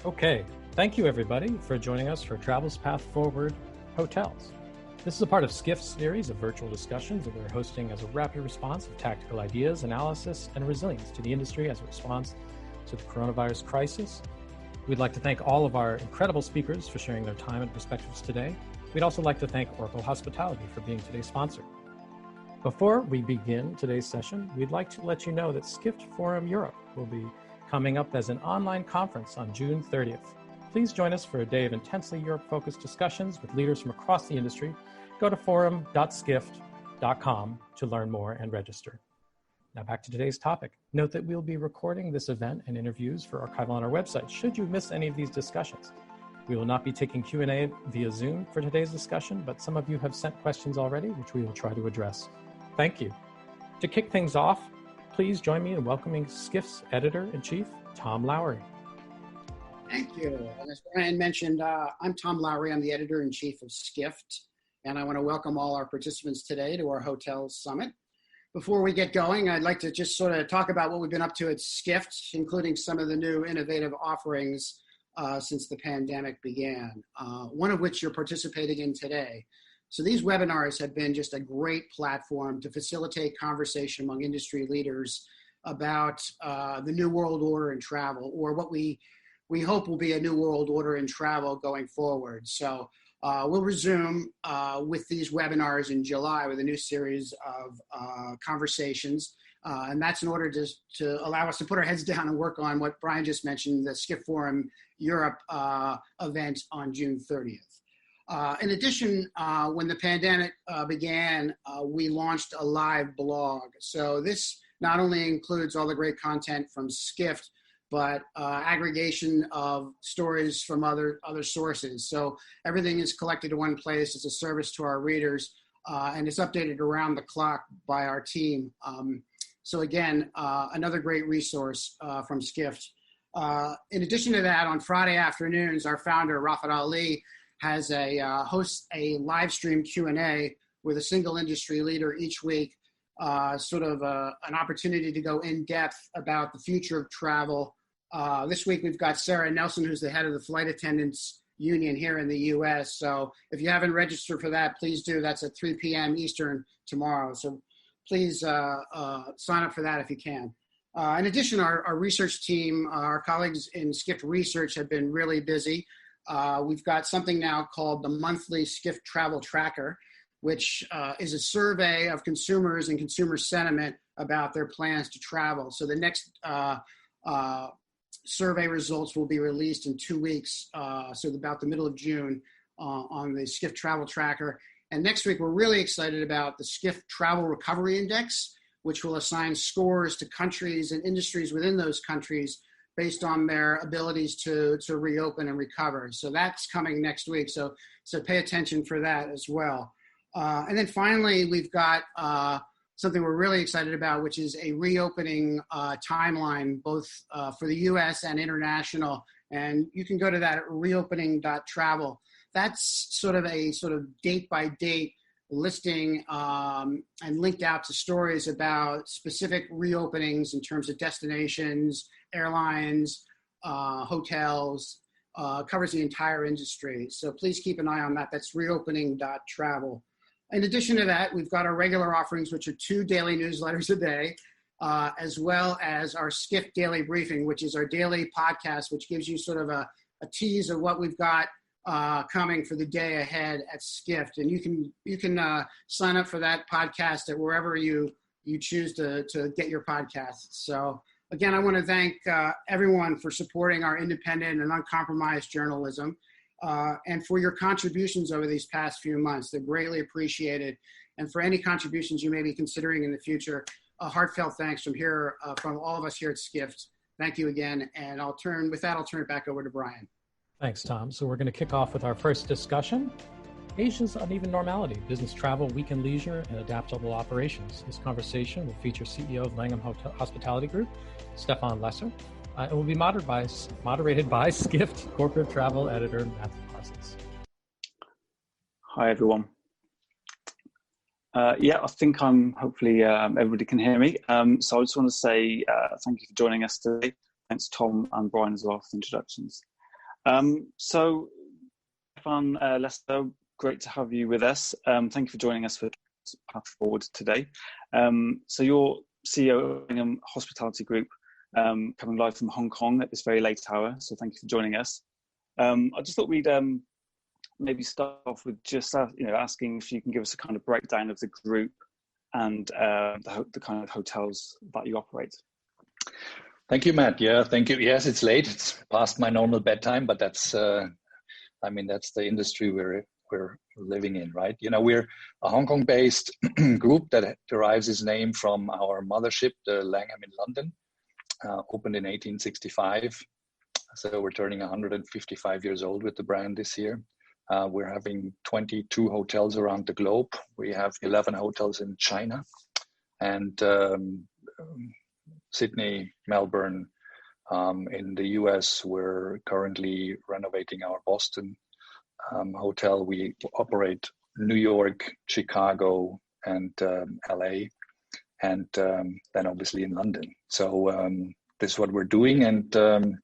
Okay, thank you everybody for joining us for Travel's Path Forward Hotels. This is a part of Skift's series of virtual discussions that we're hosting as a rapid response of tactical ideas, analysis, and resilience to the industry as a response to the coronavirus crisis. We'd like to thank all of our incredible speakers for sharing their time and perspectives today. We'd also like to thank Oracle Hospitality for being today's sponsor. Before we begin today's session, we'd like to let you know that Skift Forum Europe will be coming up as an online conference on June 30th. Please join us for a day of intensely Europe-focused discussions with leaders from across the industry. Go to forum.skift.com to learn more and register. Now back to today's topic. Note that we'll be recording this event and interviews for archival on our website should you miss any of these discussions. We will not be taking Q&A via Zoom for today's discussion, but some of you have sent questions already, which we will try to address. Thank you. To kick things off, please join me in welcoming Skift's Editor-in-Chief, Tom Lowry. Thank you. As Brian mentioned, I'm Tom Lowry. I'm the Editor-in-Chief of Skift, and I want to welcome all our participants today to our Hotel Summit. Before we get going, I'd like to just sort of talk about what we've been up to at Skift, including some of the new innovative offerings since the pandemic began, one of which you're participating in today. So these webinars have been just a great platform to facilitate conversation among industry leaders about the new world order in travel, or what we hope will be a new world order in travel going forward. So we'll resume with these webinars in July with a new series of conversations. And that's in order to allow us to put our heads down and work on what Brian just mentioned, the Skift Forum Europe event on June 30th. In addition, when the pandemic began, we launched a live blog. So this not only includes all the great content from Skift, but aggregation of stories from other sources. So everything is collected in one place as a service to our readers, and it's updated around the clock by our team. So again, another great resource from Skift. In addition to that, on Friday afternoons, our founder, Rafat Ali, has hosts a live stream Q&A with a single industry leader each week, sort of an opportunity to go in depth about the future of travel. This week we've got Sarah Nelson, who's the head of the Flight Attendants Union here in the US. So if you haven't registered for that, please do. That's at 3 p.m. Eastern tomorrow. So please sign up for that if you can. In addition, our research team, our colleagues in Skift Research have been really busy. We've got something now called the monthly Skift Travel Tracker, which is a survey of consumers and consumer sentiment about their plans to travel. So the next survey results will be released in 2 weeks, so about the middle of June on the Skift Travel Tracker. And next week, we're really excited about the Skift Travel Recovery Index, which will assign scores to countries and industries within those countries based on their abilities to reopen and recover. So that's coming next week. So pay attention for that as well. And then finally, we've got something we're really excited about, which is a reopening timeline, both for the US and international. And you can go to that at reopening.travel. That's sort of a date by date listing and linked out to stories about specific reopenings in terms of destinations, airlines, hotels, covers the entire industry. So please keep an eye on that. That's reopening.travel. In addition to that, we've got our regular offerings, which are 2 daily newsletters a day, as well as our Skift Daily Briefing, which is our daily podcast, which gives you sort of a tease of what we've got coming for the day ahead at Skift. And you can sign up for that podcast at wherever you choose to get your podcasts. So again, I want to thank everyone for supporting our independent and uncompromised journalism and for your contributions over these past few months. They're greatly appreciated. And for any contributions you may be considering in the future, a heartfelt thanks from here, from all of us here at Skift. Thank you again. And I'll turn it back over to Brian. Thanks, Tom. So we're going to kick off with our first discussion, Asia's uneven normality, business travel, weekend leisure, and adaptable operations. This conversation will feature CEO of Langham Hospitality Group, Stefan Lesser, and will be moderated by Skift corporate travel editor Matthew Parsons. Hi, everyone. I think hopefully everybody can hear me. So I just want to say thank you for joining us today. Thanks Tom and Brian as well for the introductions. So, Stefan, Lester, great to have you with us. Thank you for joining us for Path Forward today. So you're CEO of Hospitality Group, coming live from Hong Kong at this very late hour. So thank you for joining us. I just thought we'd maybe start off with just asking if you can give us a kind of breakdown of the group and the kind of hotels that you operate. Thank you, Matt. Yeah, thank you. Yes, it's late. It's past my normal bedtime, but that's that's the industry we're living in, right? We're a Hong Kong-based group that derives its name from our mothership, the Langham in London, opened in 1865. So we're turning 155 years old with the brand this year. We're having 22 hotels around the globe. We have 11 hotels in China and Sydney, Melbourne. In the US, we're currently renovating our Boston hotel. We operate New York, Chicago, and LA, and then obviously in London. So this is what we're doing. And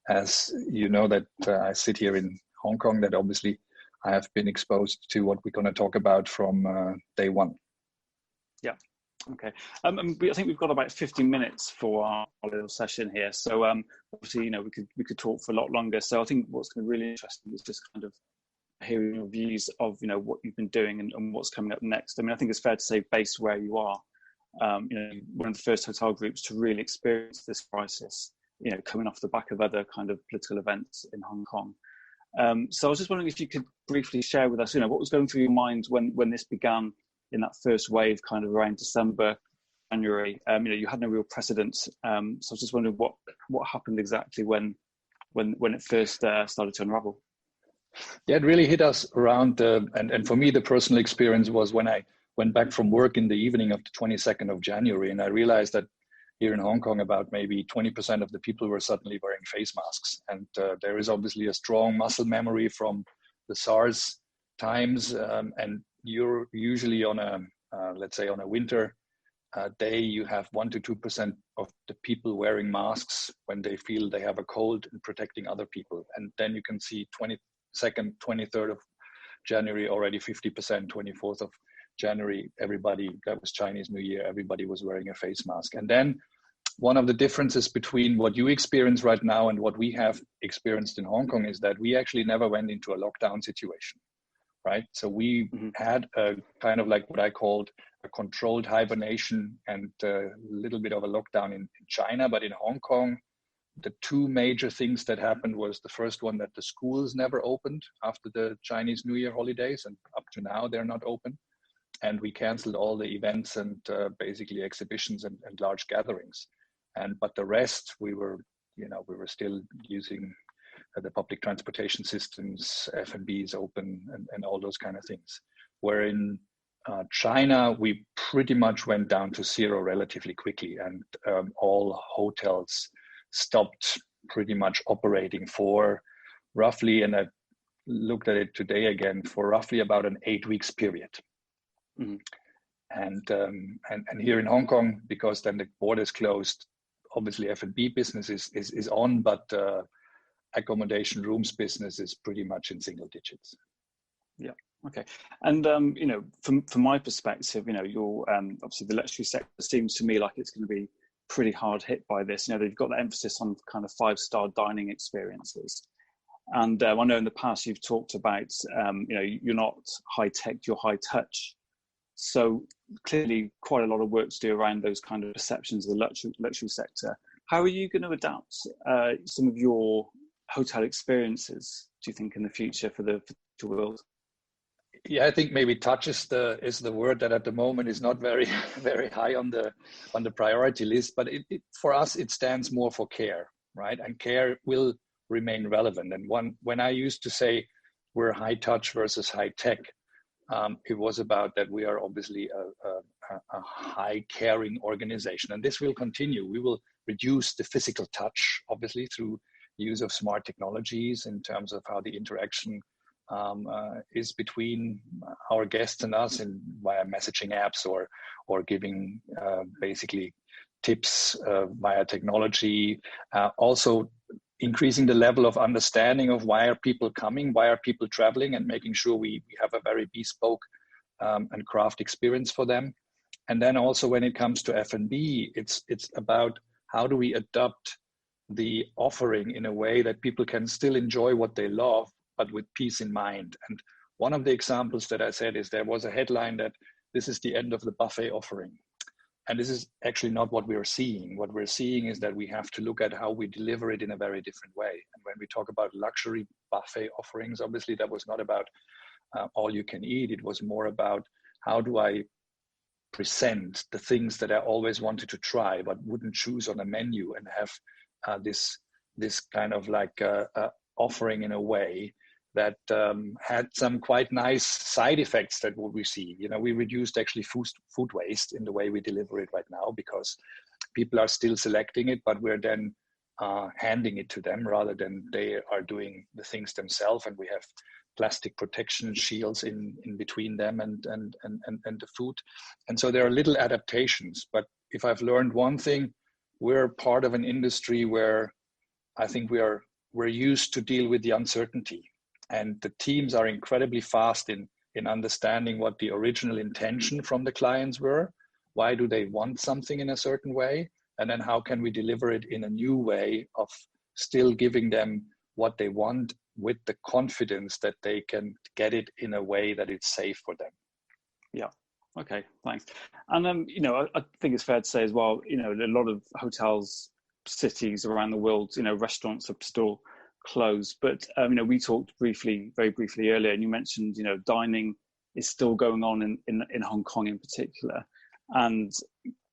as you know that I sit here in Hong Kong, that obviously I have been exposed to what we're going to talk about from day one. Yeah. Okay. I think we've got about 15 minutes for our little session here. So obviously, we could talk for a lot longer. So I think what's going to be really interesting is just kind of hearing your views of what you've been doing and what's coming up next. I mean, I think it's fair to say, based where you are, one of the first hotel groups to really experience this crisis. Coming off the back of other kind of political events in Hong Kong. So I was just wondering if you could briefly share with us, what was going through your mind when this began in that first wave, kind of around December, January. You had no real precedent. So I was just wondering what happened exactly when it first started to unravel. Yeah, it really hit us around, and for me, the personal experience was when I went back from work in the evening of the 22nd of January, and I realized that here in Hong Kong, about maybe 20% of the people were suddenly wearing face masks. And there is obviously a strong muscle memory from the SARS times. And you're usually on let's say on a winter day, you have 1 to 2% of the people wearing masks when they feel they have a cold and protecting other people. And then you can see 22nd, 23rd of January, already 50%, 24th of January, everybody, that was Chinese New Year, everybody was wearing a face mask. And then one of the differences between what you experience right now and what we have experienced in Hong Kong is that we actually never went into a lockdown situation, right? So we had a kind of like what I called a controlled hibernation and a little bit of a lockdown in China. But in Hong Kong, the two major things that happened was the first one, that the schools never opened after the Chinese New Year holidays, and up to now they're not open. And we canceled all the events and basically exhibitions and large gatherings. But the rest, we were still using the public transportation systems, F&Bs open, and all those kind of things. Where in China, we pretty much went down to zero relatively quickly, and all hotels stopped pretty much operating for roughly, and I looked at it today again, for roughly about an 8 weeks period. Mm-hmm. And here in Hong Kong, because then the borders closed, obviously F&B business is on, but accommodation rooms business is pretty much in single digits. Yeah. Okay. And from my perspective, you're obviously the luxury sector seems to me like it's going to be pretty hard hit by this. They've got the emphasis on kind of 5-star dining experiences. And I know in the past you've talked about, you're not high tech, you're high touch. So clearly quite a lot of work to do around those kind of perceptions of the luxury sector. How are you going to adapt some of your hotel experiences, do you think, in the future for the world? Yeah, I think maybe touch is the word that at the moment is not very, very high on the priority list, but it for us, it stands more for care, right? And care will remain relevant. And when I used to say we're high touch versus high tech, it was about that we are obviously a high caring organization, and this will continue. We will reduce the physical touch, obviously, through use of smart technologies in terms of how the interaction is between our guests and us, and via messaging apps or giving basically tips via technology. Also, increasing the level of understanding of why are people coming, why are people traveling, and making sure we have a very bespoke and craft experience for them. And then also when it comes to F&B, it's about how do we adapt the offering in a way that people can still enjoy what they love, but with peace in mind. And one of the examples that I said is there was a headline that this is the end of the buffet offering. And this is actually not what we're seeing. What we're seeing is that we have to look at how we deliver it in a very different way. And when we talk about luxury buffet offerings, obviously that was not about all you can eat. It was more about how do I present the things that I always wanted to try, but wouldn't choose on a menu, and have this kind of like offering in a way that had some quite nice side effects that what we see. You know, we reduced actually food waste in the way we deliver it right now, because people are still selecting it, but we're then handing it to them rather than they are doing the things themselves. And we have plastic protection shields in between them and the food. And so there are little adaptations. But if I've learned one thing, we're part of an industry where I think we're used to deal with the uncertainty. And the teams are incredibly fast in understanding what the original intention from the clients were. Why do they want something in a certain way? And then how can we deliver it in a new way of still giving them what they want with the confidence that they can get it in a way that it's safe for them. Yeah. Okay, thanks. And you know, I think it's fair to say as well, you know, a lot of hotels, cities around the world, you know, restaurants are still closed. But you know, we talked very briefly earlier, and you mentioned, you know, dining is still going on in Hong Kong in particular. And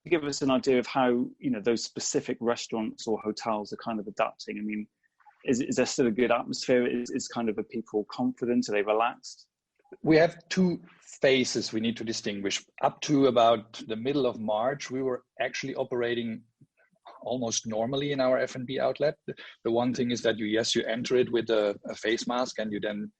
give us an idea of how, you know, those specific restaurants or hotels are kind of adapting. I mean, is there still a good atmosphere? Is kind of the people confident? Are they relaxed? We have two phases we need to distinguish. Up to about the middle of March, we were actually operating almost normally in our F&B outlet. The one thing is that you enter it with a face mask, and you then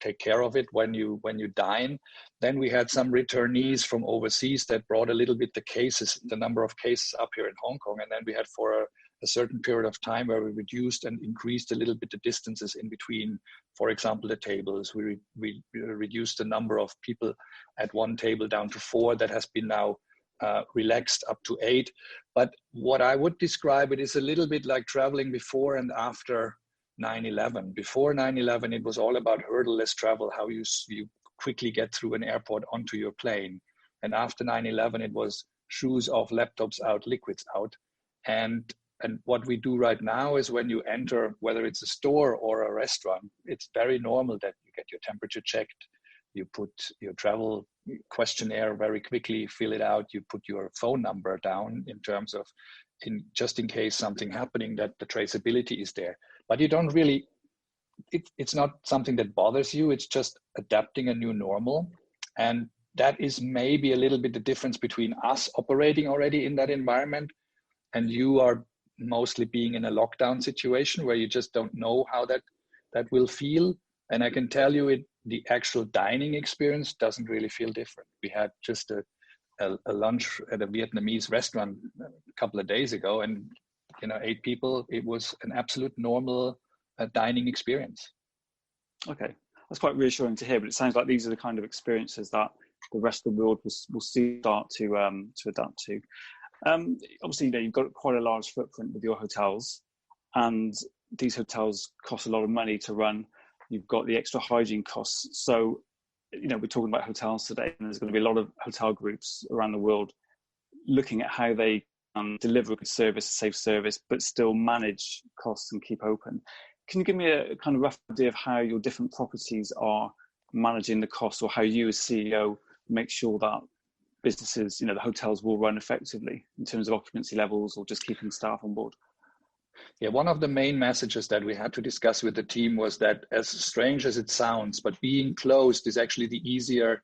take care of it when you dine. Then we had some returnees from overseas that brought a little bit the number of cases up here in Hong Kong. And then we had for a certain period of time where we reduced and increased a little bit the distances in between, for example, the tables. We reduced the number of people at one table down to 4. That has been now relaxed up to 8. But what I would describe it is a little bit like traveling before and after 9/11. Before 9/11, it was all about hurdle-less travel, how you quickly get through an airport onto your plane. And after 9/11, it was shoes off, laptops out, liquids out. And what we do right now is when you enter, whether it's a store or a restaurant, it's very normal that you get your temperature checked, you put your travel questionnaire very quickly, fill it out, you put your phone number down in terms of, just in case something happening, that the traceability is there. But you don't really, it's not something that bothers you, it's just adapting a new normal. And that is maybe a little bit the difference between us operating already in that environment and you are mostly being in a lockdown situation where you just don't know how that will feel. And I can tell you the actual dining experience doesn't really feel different. We had just a lunch at a Vietnamese restaurant a couple of days ago, and 8 people, it was an absolute normal dining experience. Okay, that's quite reassuring to hear, but it sounds like these are the kind of experiences that the rest of the world will start to adapt to. Obviously, you've got quite a large footprint with your hotels, and these hotels cost a lot of money to run. You've got the extra hygiene costs. So, we're talking about hotels today, and there's going to be a lot of hotel groups around the world looking at how they deliver a good service, a safe service, but still manage costs and keep open. Can you give me a kind of rough idea of how your different properties are managing the costs, or how you as CEO make sure that businesses, the hotels will run effectively in terms of occupancy levels or just keeping staff on board? Yeah, one of the main messages that we had to discuss with the team was that, as strange as it sounds, but being closed is actually the easier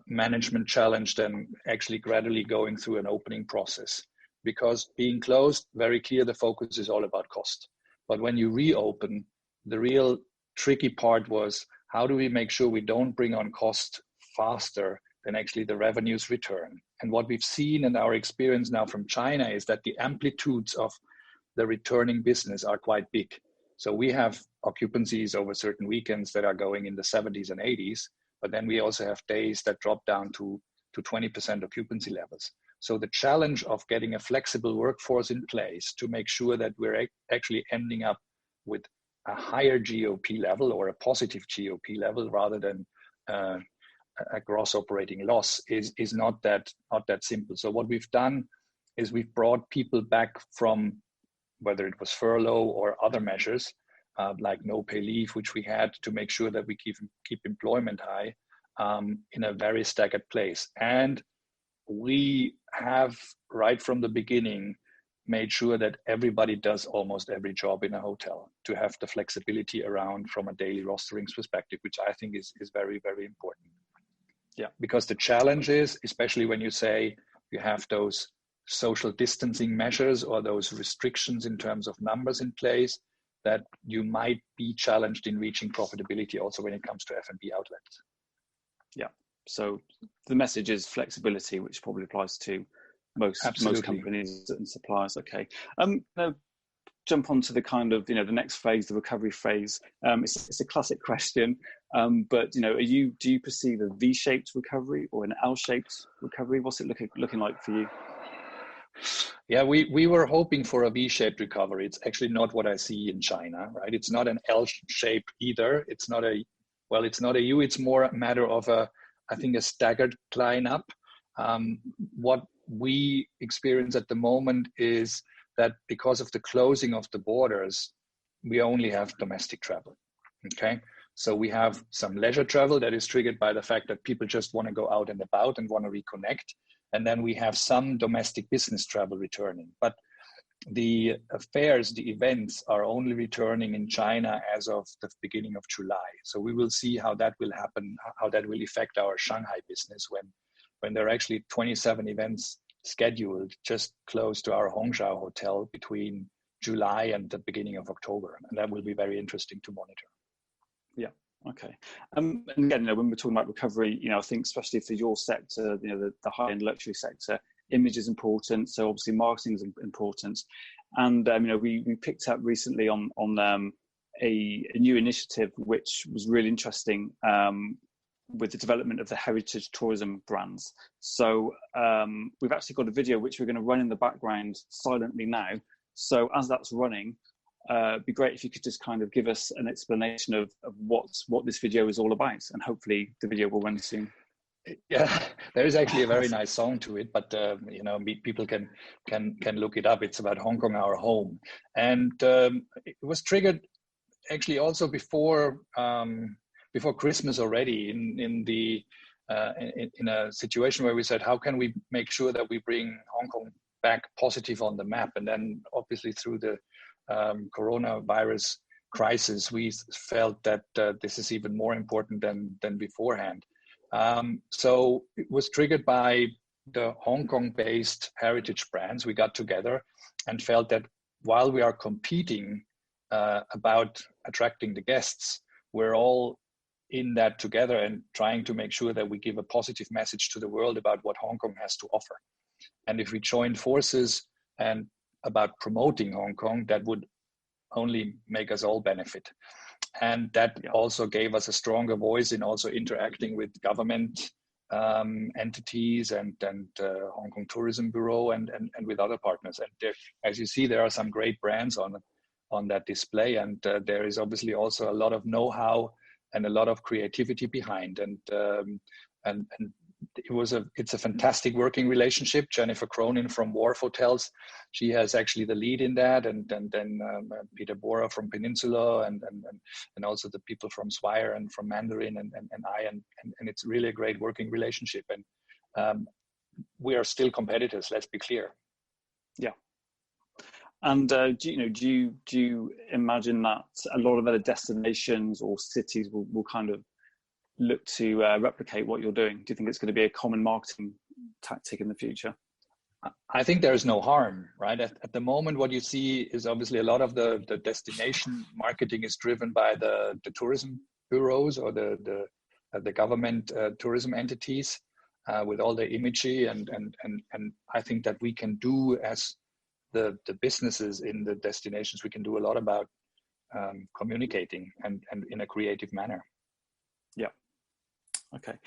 management challenge than actually gradually going through an opening process. Because being closed, very clear, the focus is all about cost. But when you reopen, the real tricky part was, how do we make sure we don't bring on cost faster than actually the revenues return? And what we've seen in our experience now from China is that the amplitudes of the returning business are quite big. So we have occupancies over certain weekends that are going in the 70s and 80s, but then we also have days that drop down to 20% occupancy levels. So the challenge of getting a flexible workforce in place to make sure that we're actually ending up with a higher GOP level or a positive GOP level rather than a gross operating loss is not that simple. So what we've done is we've brought people back from, whether it was furlough or other measures, like no pay leave, which we had to make sure that we keep employment high, in a very staggered place. And we have, right from the beginning, made sure that everybody does almost every job in a hotel to have the flexibility around from a daily rosterings perspective, which I think is very, very important. Yeah, because the challenge is, especially when you say you have those social distancing measures or those restrictions in terms of numbers in place, that you might be challenged in reaching profitability also when it comes to F&B outlets. Yeah, so the message is flexibility, which probably applies to most companies and suppliers. Okay, now jump onto the kind of, the next phase, the recovery phase. It's a classic question, but do you perceive a V-shaped recovery or an L-shaped recovery? What's it looking like for you? Yeah, we were hoping for a V-shaped recovery. It's actually not what I see in China, right? It's not an L shape either. It's not a U. It's more a matter of a staggered climb up. What we experience at the moment is that because of the closing of the borders, we only have domestic travel. Okay, so we have some leisure travel that is triggered by the fact that people just want to go out and about and want to reconnect. And then we have some domestic business travel returning. But the affairs, the events are only returning in China as of the beginning of July. So we will see how that will happen, how that will affect our Shanghai business when there are actually 27 events scheduled just close to our Hongqiao hotel between July and the beginning of October. And that will be very interesting to monitor. Yeah. Okay. And again, when we're talking about recovery, I think especially for your sector, the high-end luxury sector, image is important. So obviously marketing is important. And we picked up recently on a new initiative which was really interesting, with the development of the heritage tourism brands. So we've actually got a video which we're going to run in the background silently now. So as that's running, it'd be great if you could just kind of give us an explanation of what this video is all about, and hopefully the video will run soon. Yeah, there is actually a very nice song to it, but people can look it up. It's about Hong Kong, our home, and it was triggered actually also before Christmas already in a situation where we said, how can we make sure that we bring Hong Kong back positive on the map? And then obviously through the coronavirus crisis, we felt that this is even more important than beforehand. So it was triggered by the Hong Kong-based heritage brands. We got together and felt that while we are competing about attracting the guests, we're all in that together and trying to make sure that we give a positive message to the world about what Hong Kong has to offer. And if we join forces and about promoting Hong Kong, that would only make us all benefit. And that also gave us a stronger voice in also interacting with government entities and Hong Kong Tourism Bureau and with other partners. And there, as you see, there are some great brands on that display, and there is obviously also a lot of know-how and a lot of creativity behind. And it's a fantastic working relationship. Jennifer Cronin from Wharf Hotels, she has actually the lead in that, and then Peter Bora from Peninsula, and also the people from Swire and from Mandarin and it's really a great working relationship. And we are still competitors. Let's be clear. Yeah. And do you imagine that a lot of other destinations or cities will kind of look to replicate what you're doing? Do you think it's going to be a common marketing tactic in the future? I think there is no harm, right? At the moment, what you see is obviously a lot of the destination marketing is driven by the tourism bureaus or the government tourism entities with all the imagery, and I think that we can do as the businesses in the destinations, we can do a lot about communicating and in a creative manner. Yeah. Okay.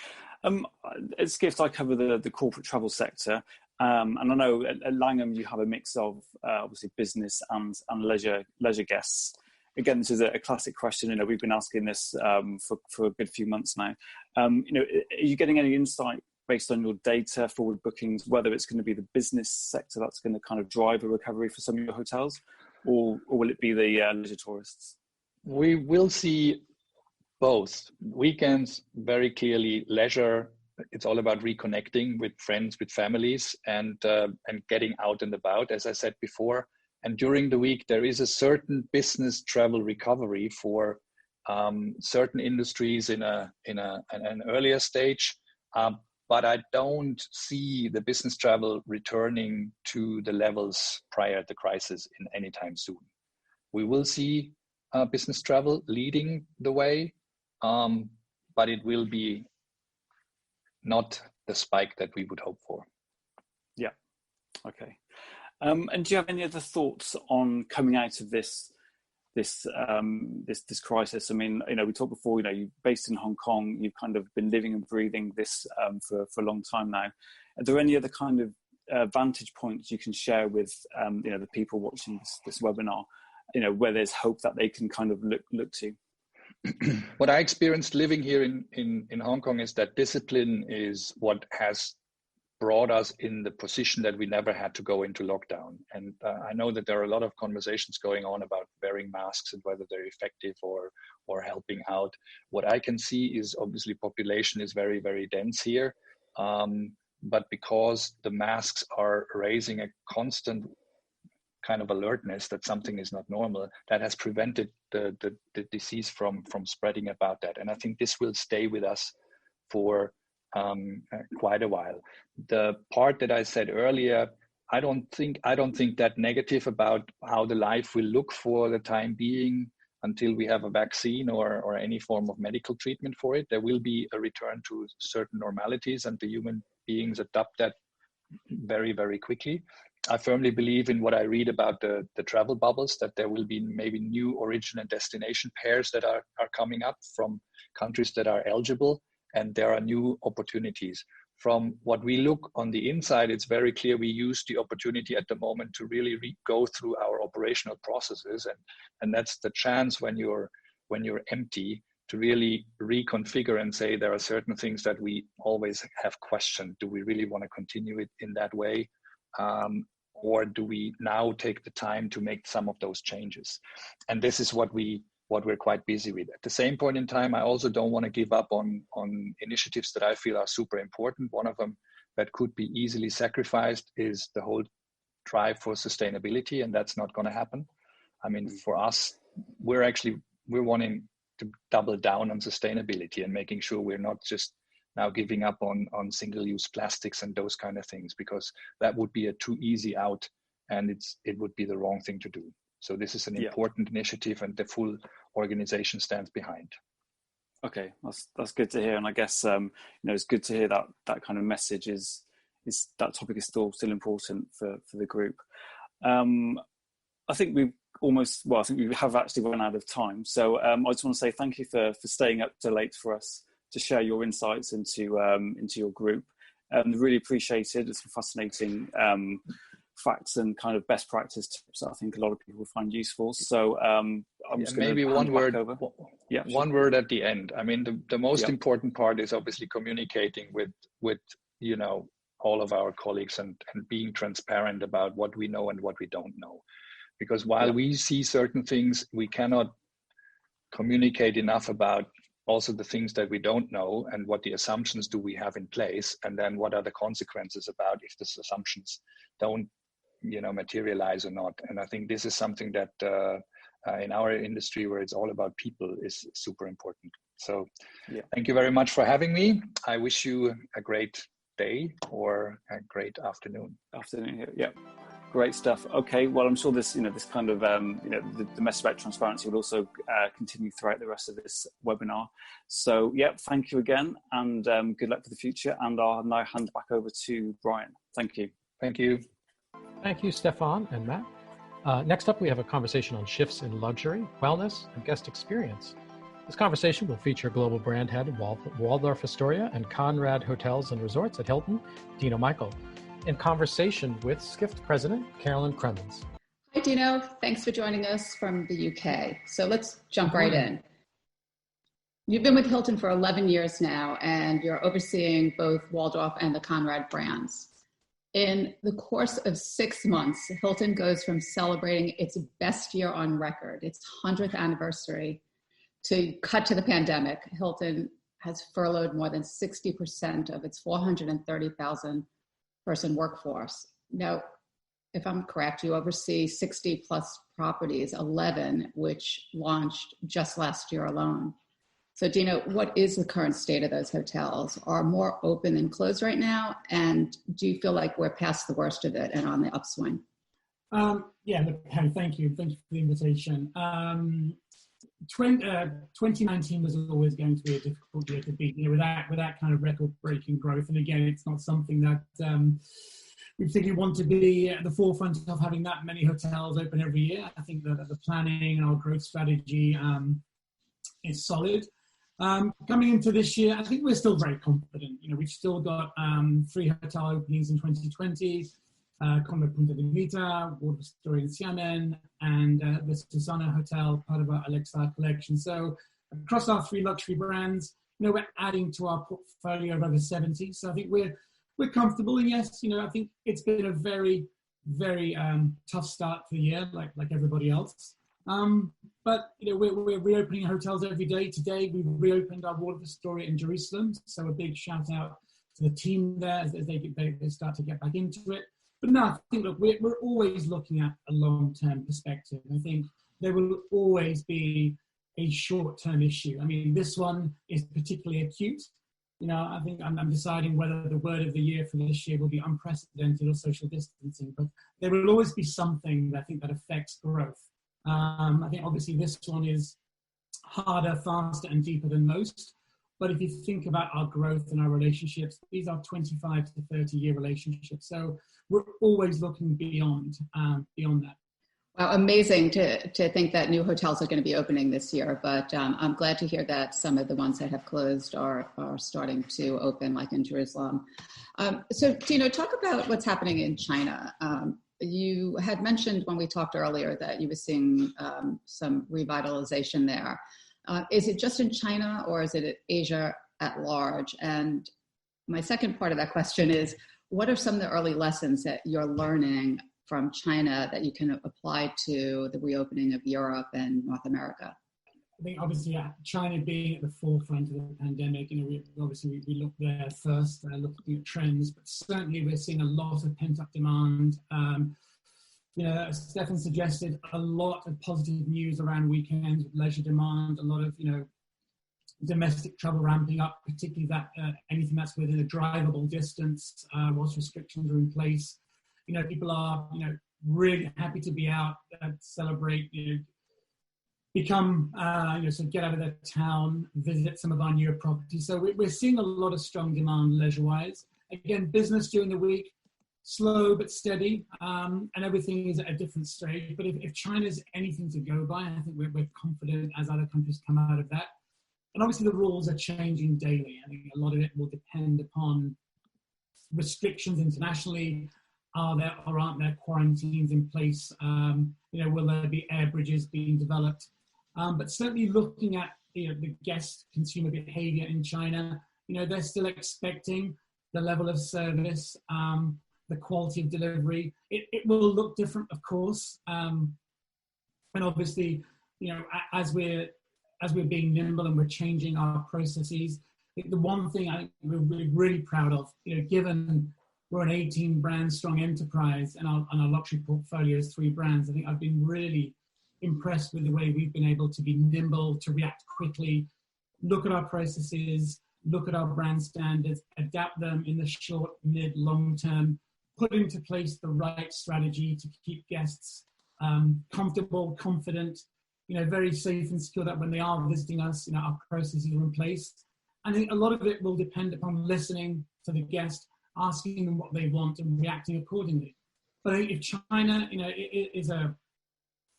At Skift, I cover the corporate travel sector. And I know at Langham you have a mix of obviously business and leisure guests. Again, this is a classic question. You know, we've been asking this for a good few months now. You know, are you getting any insight based on your data, forward bookings, whether it's going to be the business sector that's going to kind of drive a recovery for some of your hotels, or will it be the leisure tourists? We will see both. Weekends, very clearly leisure. It's all about reconnecting with friends, with families, and getting out and about, as I said before. And during the week, there is a certain business travel recovery for certain industries in an earlier stage. But I don't see the business travel returning to the levels prior to the crisis in any time soon. We will see business travel leading the way, but it will be not the spike that we would hope for. Yeah. Okay. And do you have any other thoughts on coming out of this crisis? I mean, you know, we talked before. You know, you're based in Hong Kong. You've kind of been living and breathing this for a long time now. Are there any other kind of vantage points you can share with you know, the people watching this webinar? You know, where there's hope that they can kind of look to. What I experienced living here in Hong Kong is that discipline is what has brought us in the position that we never had to go into lockdown. And I know that there are a lot of conversations going on about wearing masks and whether they're effective or helping out. What I can see is obviously population is very, very dense here. But because the masks are raising a constant kind of alertness that something is not normal, that has prevented the disease from spreading about that. And I think this will stay with us for quite a while. The part that I said earlier, I don't think that negative about how the life will look for the time being until we have a vaccine or any form of medical treatment for it. There will be a return to certain normalities, and the human beings adapt that very, very quickly. I firmly believe in what I read about the travel bubbles, that there will be maybe new origin and destination pairs that are coming up from countries that are eligible, and there are new opportunities. From what we look on the inside, it's very clear we use the opportunity at the moment to really go through our operational processes, and that's the chance when you're empty to really reconfigure and say there are certain things that we always have questioned. Do we really want to continue it in that way? Or do we now take the time to make some of those changes? And this is what we're quite busy with. At the same point in time, I also don't want to give up on initiatives that I feel are super important. One of them that could be easily sacrificed is the whole drive for sustainability, and that's not going to happen. I mean, for us, we're wanting to double down on sustainability and making sure we're not just now giving up on single-use plastics and those kind of things, because that would be a too easy out, and it would be the wrong thing to do. So this is an important initiative, and the full organization stands behind. Okay, that's good to hear, and I guess you know, it's good to hear that kind of message is that topic is still important for the group. I think we have actually run out of time. So I just want to say thank you for staying up so late for us to share your insights into your group. Really appreciate it. It's fascinating facts and kind of best practice tips that I think a lot of people will find useful. So I'm just going to maybe one word over. Yeah, one word at the end. I mean, the most important part is obviously communicating with you know, all of our colleagues and being transparent about what we know and what we don't know. Because while we see certain things, we cannot communicate enough about also the things that we don't know, and what the assumptions do we have in place, and then what are the consequences about if these assumptions don't, you know, materialize or not. And I think this is something that in our industry, where it's all about people, is super important. So thank you very much for having me. I wish you a great day or a great afternoon. Yeah. Great stuff. Okay, well, I'm sure this kind of, the message about transparency will also continue throughout the rest of this webinar. So, thank you again, and good luck for the future. And I'll now hand back over to Brian. Thank you. Thank you. Thank you, Stefan and Matt. Next up, we have a conversation on shifts in luxury, wellness, and guest experience. This conversation will feature global brand head of Waldorf Astoria and Conrad Hotels and Resorts at Hilton, Dino Michael, in conversation with Skift President Carolyn Cremens. Hi, Dino. Thanks for joining us from the UK. So let's jump right in. You've been with Hilton for 11 years now, and you're overseeing both Waldorf and the Conrad brands. In the course of 6 months, Hilton goes from celebrating its best year on record, its 100th anniversary, to cut to the pandemic. Hilton has furloughed more than 60% of its 430,000 person workforce. Now, if I'm correct, you oversee 60 plus properties, 11 which launched just last year alone. So Dino, what is the current state of those hotels? Are more open than closed right now? And do you feel like we're past the worst of it and on the upswing? Thank you. Thank you for the invitation. 2019 was always going to be a difficult year to beat, with that kind of record-breaking growth. And again, it's not something that we particularly want to be at the forefront of having that many hotels open every year. I think that the planning and our growth strategy is solid. Coming into this year, I think we're still very confident. We've still got 3 hotel openings in 2020, Conrad Punta de Vita, Waldorf Astoria in Xiamen, and the Susana Hotel, part of our Alexa collection. So across our 3 luxury brands, we're adding to our portfolio of over 70. So I think we're comfortable. And yes, I think it's been a very, very tough start to the year, like everybody else. But we're reopening hotels every day. Today we reopened our Waldorf Astoria in Jerusalem, so a big shout out to the team there as they start to get back into it. But no, I think we're always looking at a long-term perspective. I think there will always be a short-term issue. I mean, this one is particularly acute. I think I'm deciding whether the word of the year for this year will be unprecedented or social distancing. But there will always be something that I think that affects growth. I think obviously this one is harder, faster, and deeper than most. But if you think about our growth and our relationships, these are 25 to 30-year relationships. So we're always looking beyond that. Wow, amazing to think that new hotels are going to be opening this year. But I'm glad to hear that some of the ones that have closed are starting to open, like in Jerusalem. So, Dino, talk about what's happening in China. You had mentioned when we talked earlier that you were seeing some revitalization there. Is it just in China or is it Asia at large? And my second part of that question is, what are some of the early lessons that you're learning from China that you can apply to the reopening of Europe and North America? I think obviously China being at the forefront of the pandemic, we looked there first, looking at trends, but certainly we're seeing a lot of pent-up demand. Stefan suggested a lot of positive news around weekends with leisure demand, a lot of, domestic travel ramping up, particularly that anything that's within a drivable distance whilst restrictions are in place. People are, really happy to be out, celebrate, become, sort of get out of their town, visit some of our newer properties. So we're seeing a lot of strong demand leisure-wise. Again, business during the week, slow but steady, and everything is at a different stage. But if China's anything to go by, I think we're confident as other countries come out of that. And obviously the rules are changing daily. I think a lot of it will depend upon restrictions internationally. Are there or aren't there quarantines in place? Will there be air bridges being developed? But certainly looking at the guest consumer behavior in China, they're still expecting the level of service, the quality of delivery. It will look different, of course. And obviously, as we're being nimble and we're changing our processes, the one thing I think we're really proud of, given we're an 18 brand strong enterprise and our luxury portfolio is 3 brands, I think I've been really impressed with the way we've been able to be nimble, to react quickly, look at our processes, look at our brand standards, adapt them in the short, mid, long term, put into place the right strategy to keep guests comfortable, confident, very safe and secure, that when they are visiting us, our processes are in place. I think a lot of it will depend upon listening to the guest, asking them what they want and reacting accordingly. But I think if China,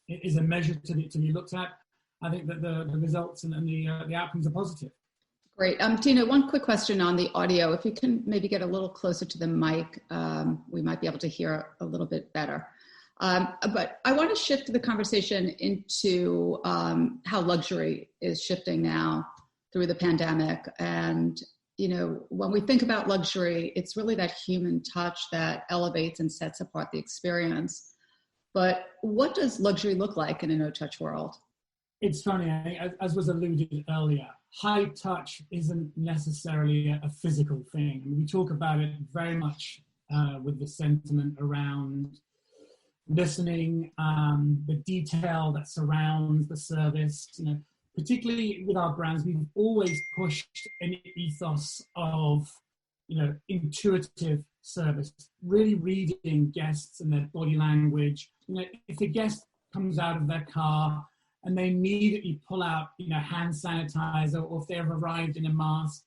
is a measure to be looked at, I think that the results and the outcomes are positive. Great. Tina, one quick question on the audio. If you can maybe get a little closer to the mic, we might be able to hear a little bit better. But I want to shift the conversation into how luxury is shifting now through the pandemic. And, when we think about luxury, it's really that human touch that elevates and sets apart the experience. But what does luxury look like in a no-touch world? It's funny, as was alluded earlier, high touch isn't necessarily a physical thing. I mean, we talk about it very much with the sentiment around listening, the detail that surrounds the service. Particularly with our brands, we've always pushed an ethos of, intuitive service, really reading guests and their body language. If a guest comes out of their car and they immediately pull out, hand sanitizer, or if they've arrived in a mask,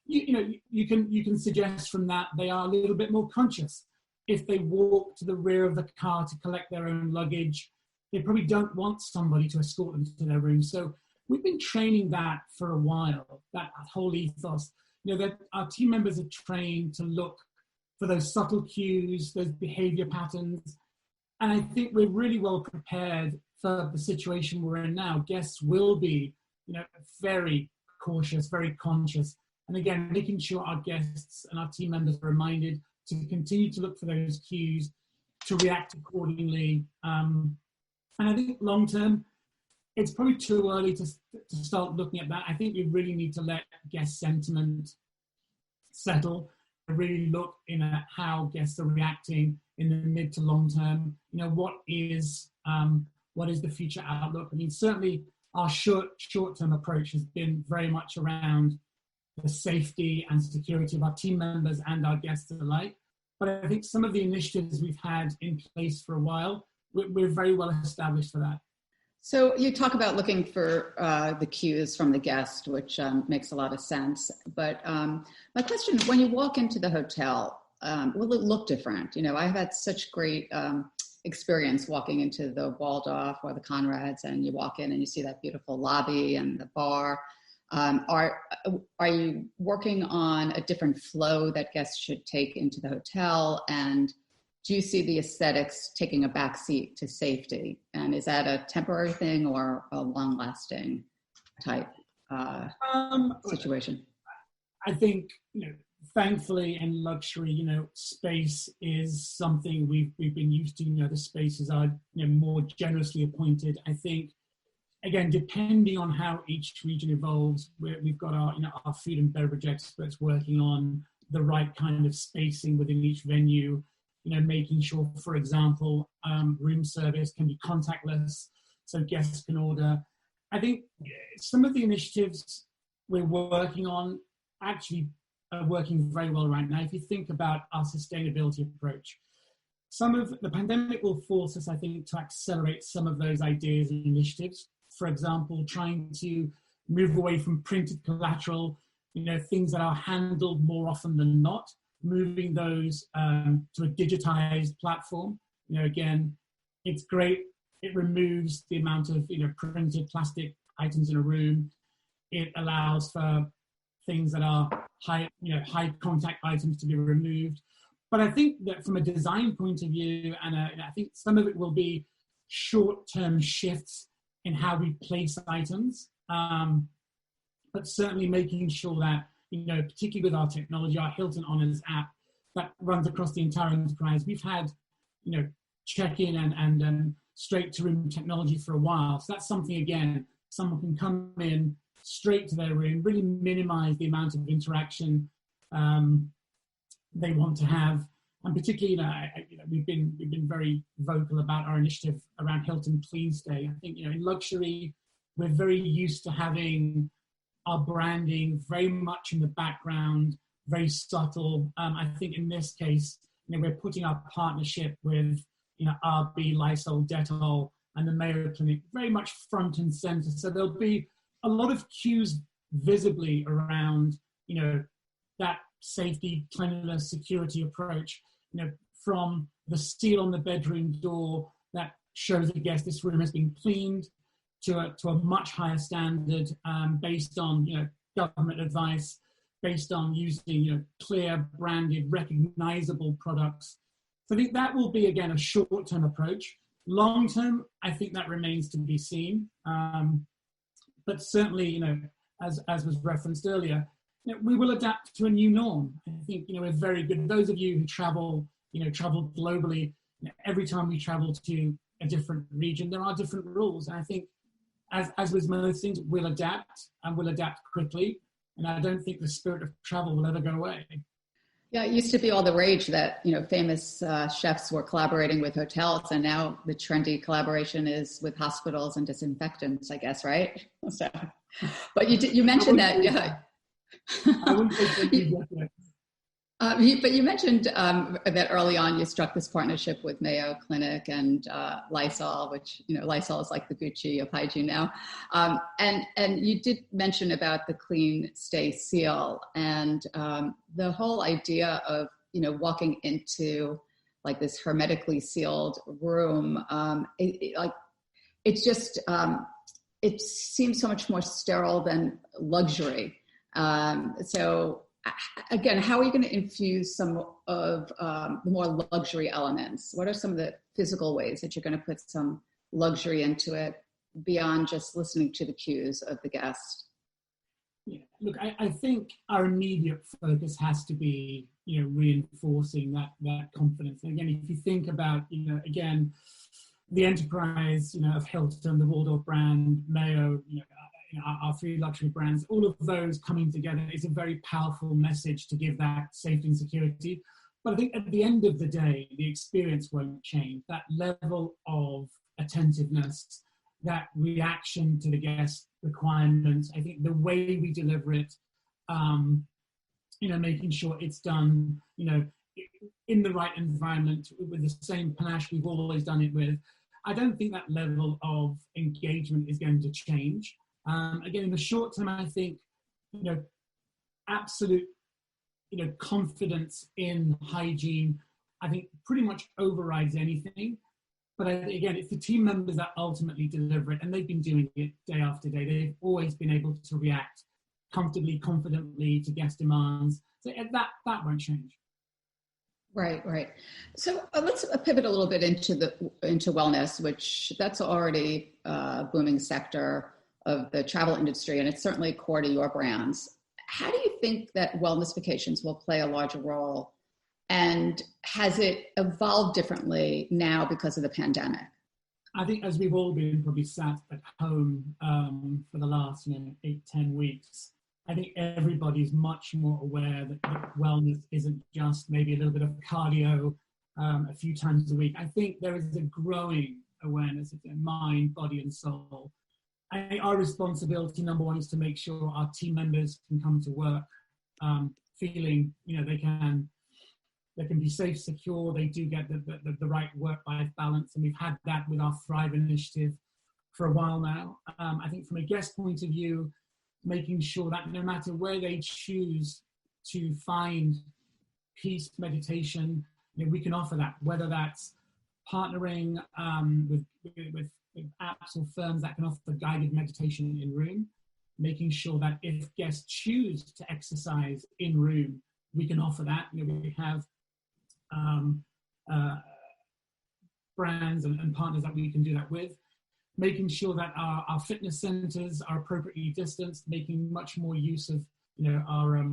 you can suggest from that they are a little bit more conscious. If they walk to the rear of the car to collect their own luggage, they probably don't want somebody to escort them to their room. So we've been training that for a while, that whole ethos. That our team members are trained to look for those subtle cues, those behavior patterns. And I think we're really well prepared for the situation we're in now. Guests will be, very cautious, very conscious. And again, making sure our guests and our team members are reminded to continue to look for those cues, to react accordingly. And I think long term, it's probably too early to start looking at that. I think we really need to let guest sentiment settle, really look at how guests are reacting in the mid to long term. What is the future outlook? I mean, certainly our short-term approach has been very much around the safety and security of our team members and our guests alike. But I think some of the initiatives we've had in place for a while, we're very well established for that. So you talk about looking for the cues from the guest, which makes a lot of sense. But my question, when you walk into the hotel, will it look different? I've had such great experience walking into the Waldorf or the Conrads, and you walk in and you see that beautiful lobby and the bar. Are you working on a different flow that guests should take into the hotel? And do you see the aesthetics taking a backseat to safety? And is that a temporary thing or a long-lasting type situation? I think, thankfully in luxury, space is something we've been used to. The spaces are more generously appointed. I think, again, depending on how each region evolves, we've got our food and beverage experts working on the right kind of spacing within each venue. Making sure, for example, room service can be contactless so guests can order. I think some of the initiatives we're working on actually are working very well right now. If you think about our sustainability approach, some of the pandemic will force us, I think, to accelerate some of those ideas and initiatives. For example, trying to move away from printed collateral, things that are handled more often than not, moving those to a digitized platform. Again, it's great. It removes the amount of printed plastic items in a room. It allows for things that are high contact items to be removed. But I think that from a design point of view, and I think some of it will be short-term shifts in how we place items, but certainly making sure that particularly with our technology, our Hilton Honors app that runs across the entire enterprise, we've had, check-in and straight-to-room technology for a while. So that's something, again, someone can come in straight to their room, really minimize the amount of interaction they want to have. And particularly, we've been very vocal about our initiative around Hilton Clean Stay. I think, in luxury, we're very used to having our branding very much in the background, very subtle. I think in this case, we're putting our partnership with, RB, Lysol, Dettol, and the Mayo Clinic very much front and center. So there'll be a lot of cues visibly around, that safety, cleanliness, security approach. from the seal on the bedroom door that shows the guest this room has been cleaned to a much higher standard based on government advice, based on using clear, branded, recognizable products. So I think that will be, again, a short-term approach. Long-term, I think that remains to be seen. But certainly, as was referenced earlier, we will adapt to a new norm. I think, we're very good. Those of you who travel globally, every time we travel to a different region, there are different rules. And I think, as with most things, we'll adapt, and we'll adapt quickly. And I don't think the spirit of travel will ever go away. Yeah, it used to be all the rage that, famous chefs were collaborating with hotels, and now the trendy collaboration is with hospitals and disinfectants, I guess, right? So, but you mentioned that. Yeah. I wouldn't say but you mentioned that early on you struck this partnership with Mayo Clinic and Lysol, which Lysol is like the Gucci of hygiene now. And you did mention about the Clean Stay Seal and the whole idea of walking into like this hermetically sealed room. It seems so much more sterile than luxury. So again, how are you going to infuse some of the more luxury elements? What are some of the physical ways that you're going to put some luxury into it beyond just listening to the cues of the guest? Yeah, look, I think our immediate focus has to be, reinforcing that confidence. And again, if you think about, again, the enterprise, of Hilton, the Waldorf brand, Mayo, our three luxury brands, all of those coming together is a very powerful message to give that safety and security. But I think at the end of the day, the experience won't change. That level of attentiveness, that reaction to the guest requirements, I think the way we deliver it, making sure it's done, in the right environment with the same panache we've always done it with, I don't think that level of engagement is going to change. Again, in the short term, I think, absolute, confidence in hygiene, I think pretty much overrides anything. But again, it's the team members that ultimately deliver it, and they've been doing it day after day. They've always been able to react comfortably, confidently to guest demands. So that won't change. Right. So let's pivot a little bit into wellness, which that's already a booming sector of the travel industry, and it's certainly core to your brands. How do you think that wellness vacations will play a larger role? And has it evolved differently now because of the pandemic? I think as we've all been probably sat at home for the last 8-10 weeks, I think everybody's much more aware that wellness isn't just maybe a little bit of cardio a few times a week. I think there is a growing awareness of their mind, body, and soul. I think our responsibility, number one, is to make sure our team members can come to work feeling, they can be safe, secure, they do get the right work-life balance, and we've had that with our Thrive initiative for a while now. I think from a guest point of view, making sure that no matter where they choose to find peace, meditation, we can offer that, whether that's partnering with apps or firms that can offer guided meditation in room, making sure that if guests choose to exercise in room, we can offer that. We have brands and partners that we can do that with, making sure that our fitness centers are appropriately distanced, making much more use of our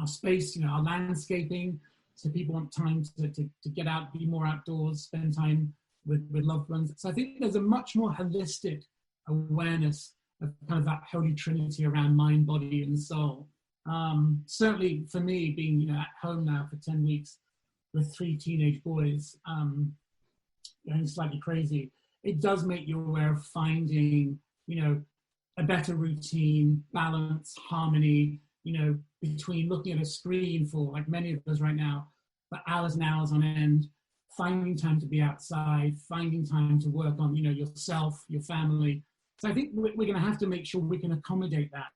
space, our landscaping, so people want time to get out, be more outdoors, spend time with loved ones. So I think there's a much more holistic awareness of kind of that holy trinity around mind, body, and soul. Certainly for me, being at home now for 10 weeks with 3 teenage boys, going slightly crazy, it does make you aware of finding, a better routine, balance, harmony, between looking at a screen for, like many of us right now, for hours and hours on end, finding time to be outside, finding time to work on, yourself, your family. So I think we're going to have to make sure we can accommodate that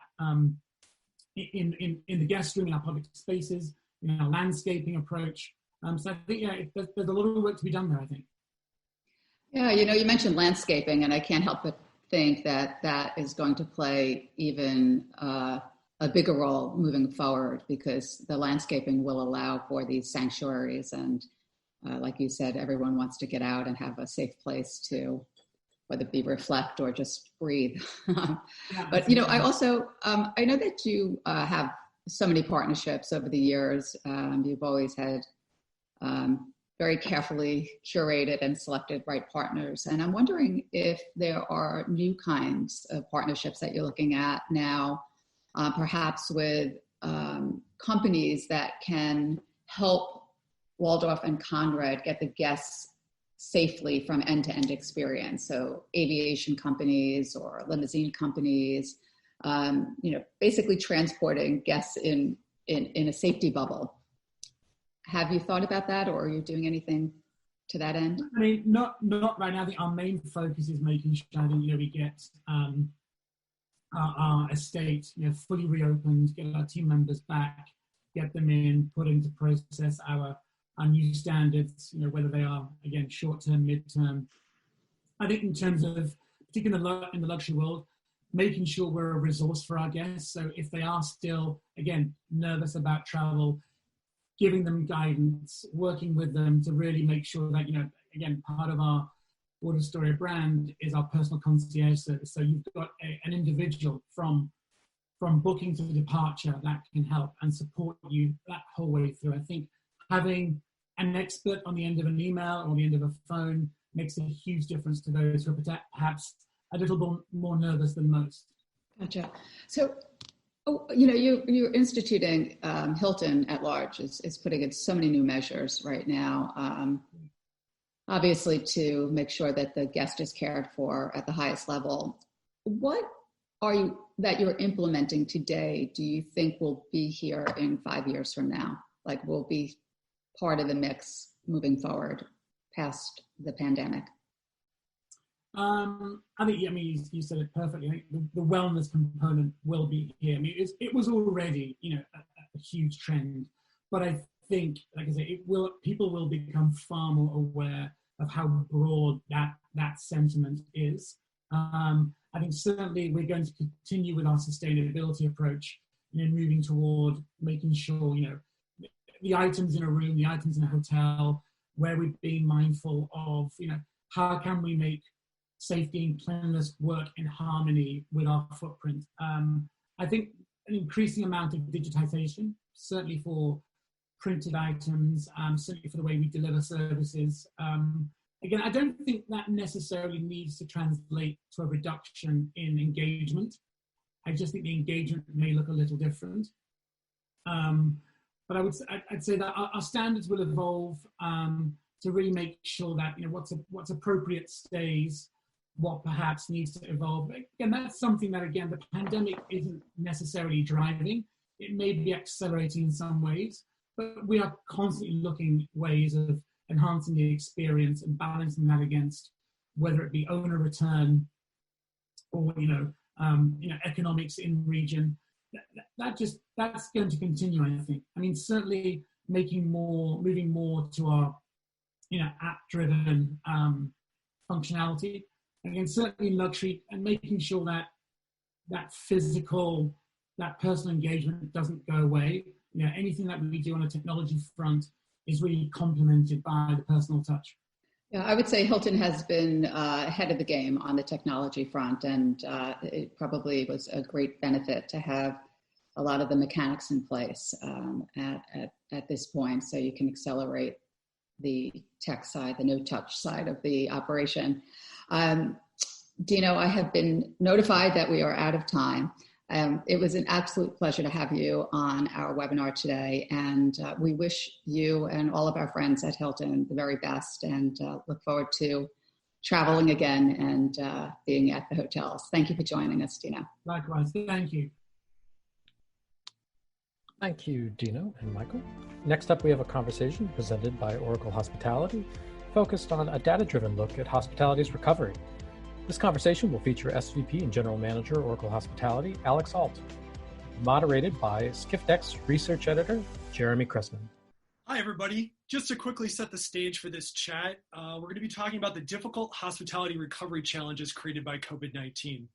in the guest room, in our public spaces, in our landscaping approach, So I think, there's a lot of work to be done there, I think. Yeah, you mentioned landscaping, and I can't help but think that that is going to play even a bigger role moving forward, because the landscaping will allow for these sanctuaries. And like you said, everyone wants to get out and have a safe place to, whether it be reflect or just breathe. But, I also, I know that you have so many partnerships over the years. You've always had very carefully curated and selected right partners. And I'm wondering if there are new kinds of partnerships that you're looking at now, perhaps with companies that can help Waldorf and Conrad get the guests safely from end-to-end experience. So aviation companies or limousine companies, basically transporting guests in a safety bubble. Have you thought about that, or are you doing anything to that end? I mean, not right now. I think our main focus is making sure that we get our estate fully reopened, get our team members back, get them in, put into process our new standards. Whether they are again short-term, mid-term. I think in terms of, particularly in the luxury world, making sure we're a resource for our guests. So if they are still again nervous about travel, giving them guidance, working with them to really make sure that, again, part of our Water Story brand is our personal concierge service. So you've got an individual from booking to departure that can help and support you that whole way through. I think having an expert on the end of an email or the end of a phone makes a huge difference to those who are perhaps a little more nervous than most. Gotcha. So, you're instituting, Hilton at large is putting in so many new measures right now, obviously to make sure that the guest is cared for at the highest level. What that you're implementing today, do you think will be here in 5 years from now? Like, will be part of the mix moving forward past the pandemic? I think, you said it perfectly. I think the wellness component will be here. I mean, it was already, a huge trend, but I think, like I say, people will become far more aware of how broad that sentiment is. I think certainly we're going to continue with our sustainability approach, moving toward making sure, the items in a room, the items in a hotel, where we're being mindful of, how can we make safety and cleanliness work in harmony with our footprint. I think an increasing amount of digitization, certainly for printed items, certainly for the way we deliver services. Again, I don't think that necessarily needs to translate to a reduction in engagement. I just think the engagement may look a little different. But I'd say that our standards will evolve to really make sure that what's appropriate stays, what perhaps needs to evolve. Again, that's something that, again, the pandemic isn't necessarily driving. It may be accelerating in some ways, but we are constantly looking ways of enhancing the experience and balancing that against whether it be owner return or, economics in region. That's going to continue, I think. I mean, certainly moving more to our, app-driven functionality. Again, certainly luxury, and making sure that physical, that personal engagement doesn't go away. Anything that we do on a technology front is really complemented by the personal touch. Yeah, I would say Hilton has been ahead of the game on the technology front, and it probably was a great benefit to have a lot of the mechanics in place at this point, so you can accelerate the tech side, the no-touch side of the operation. Dino, I have been notified that we are out of time. It was an absolute pleasure to have you on our webinar today, and we wish you and all of our friends at Hilton the very best, and look forward to traveling again and being at the hotels. Thank you for joining us, Dino. Likewise, thank you. Thank you, Dino and Michael. Next up, we have a conversation presented by Oracle Hospitality, focused on a data-driven look at hospitality's recovery. This conversation will feature SVP and General Manager, Oracle Hospitality, Alex Alt, moderated by Skift research editor, Jeremy Cressman. Hi, everybody. just to quickly set the stage for this chat, we're going to be talking about the difficult hospitality recovery challenges created by COVID-19.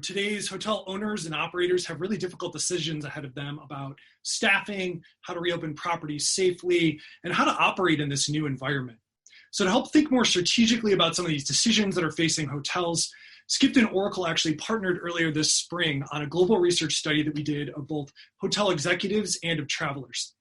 Today's hotel owners and operators have really difficult decisions ahead of them about staffing, how to reopen properties safely, and how to operate in this new environment. So to help think more strategically about some of these decisions that are facing hotels, Skift and Oracle actually partnered earlier this spring on a global research study that we did of both hotel executives and of travelers.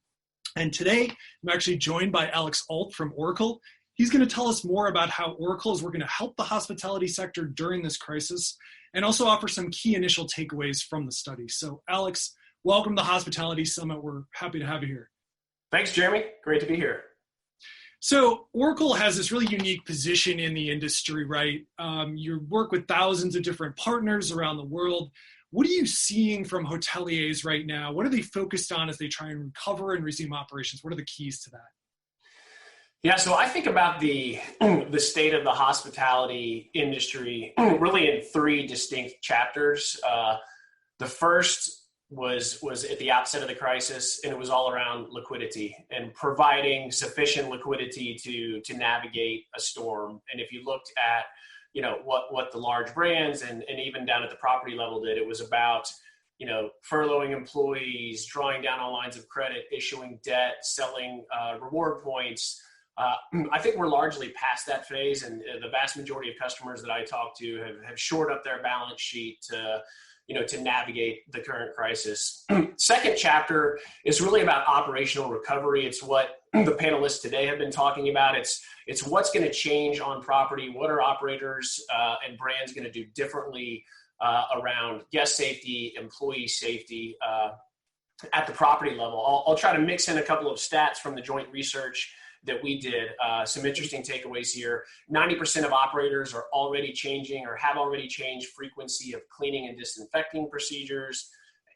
And today, I'm actually joined by Alex Alt from Oracle. He's going to tell us more about how Oracle is working to help the hospitality sector during this crisis and also offer some key initial takeaways from the study. So Alex, welcome to the Hospitality Summit. We're happy to have you here. Thanks, Jeremy. Great to be here. So Oracle has this really unique position in the industry, right? You work with thousands of different partners around the world. What are you seeing from hoteliers right now? What are they focused on as they try and recover and resume operations? What are the keys to that? Yeah, so I think about the state of the hospitality industry really in three distinct chapters. The first was at the outset of the crisis, and it was all around liquidity and providing sufficient liquidity to navigate a storm. And if you looked at what the large brands and even down at the property level did, it was about furloughing employees, drawing down on lines of credit, issuing debt, selling reward points. I think we're largely past that phase, and the vast majority of customers that I talk to have shored up their balance sheet to navigate the current crisis. Second chapter is really about operational recovery. It's what the panelists today have been talking about. It's what's going to change on property. What are operators and brands going to do differently around guest safety, employee safety at the property level? I'll try to mix in a couple of stats from the joint research that we did. Some interesting takeaways here. 90% of operators are already changing or have already changed frequency of cleaning and disinfecting procedures.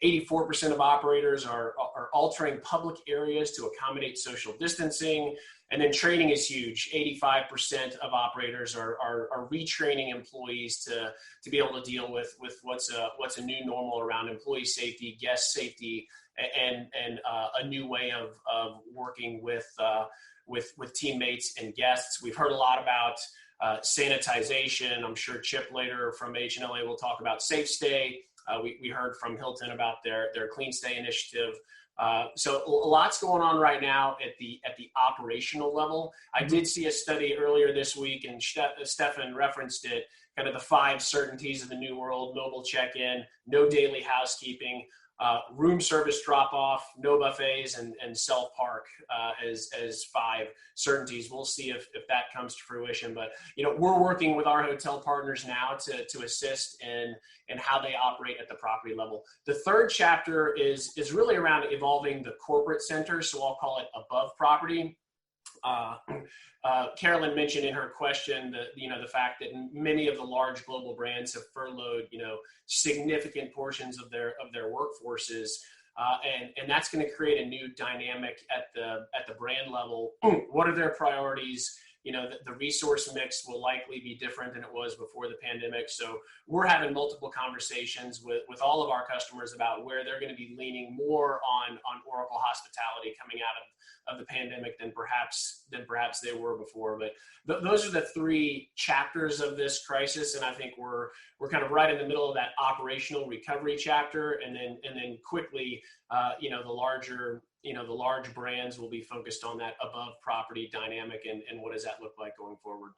84% of operators are altering public areas to accommodate social distancing. And then training is huge. 85% of operators are retraining employees to be able to deal with what's a new normal around employee safety, guest safety, and a new way of working with teammates and guests. We've heard a lot about sanitization. I'm sure Chip later from H&LA will talk about Safe Stay. We heard from Hilton about their Clean Stay initiative. So lots going on right now at the operational level. I did see a study earlier this week, and Stefan referenced it, kind of the 5 certainties of the new world: mobile check-in, no daily housekeeping, room service drop-off, no buffets, and self-park as 5 certainties. We'll see if that comes to fruition. But we're working with our hotel partners now to assist in how they operate at the property level. The third chapter is really around evolving the corporate center, so I'll call it above property. Carolyn mentioned in her question the fact that many of the large global brands have furloughed significant portions of their workforces, and that's going to create a new dynamic at the brand level. What are their priorities? The resource mix will likely be different than it was before the pandemic. So we're having multiple conversations with all of our customers about where they're going to be leaning more on Oracle hospitality coming out of the pandemic than perhaps they were before. But those are the 3 chapters of this crisis, and I think we're kind of right in the middle of that operational recovery chapter, and then quickly the large brands will be focused on that above property dynamic and what does that look like going forward.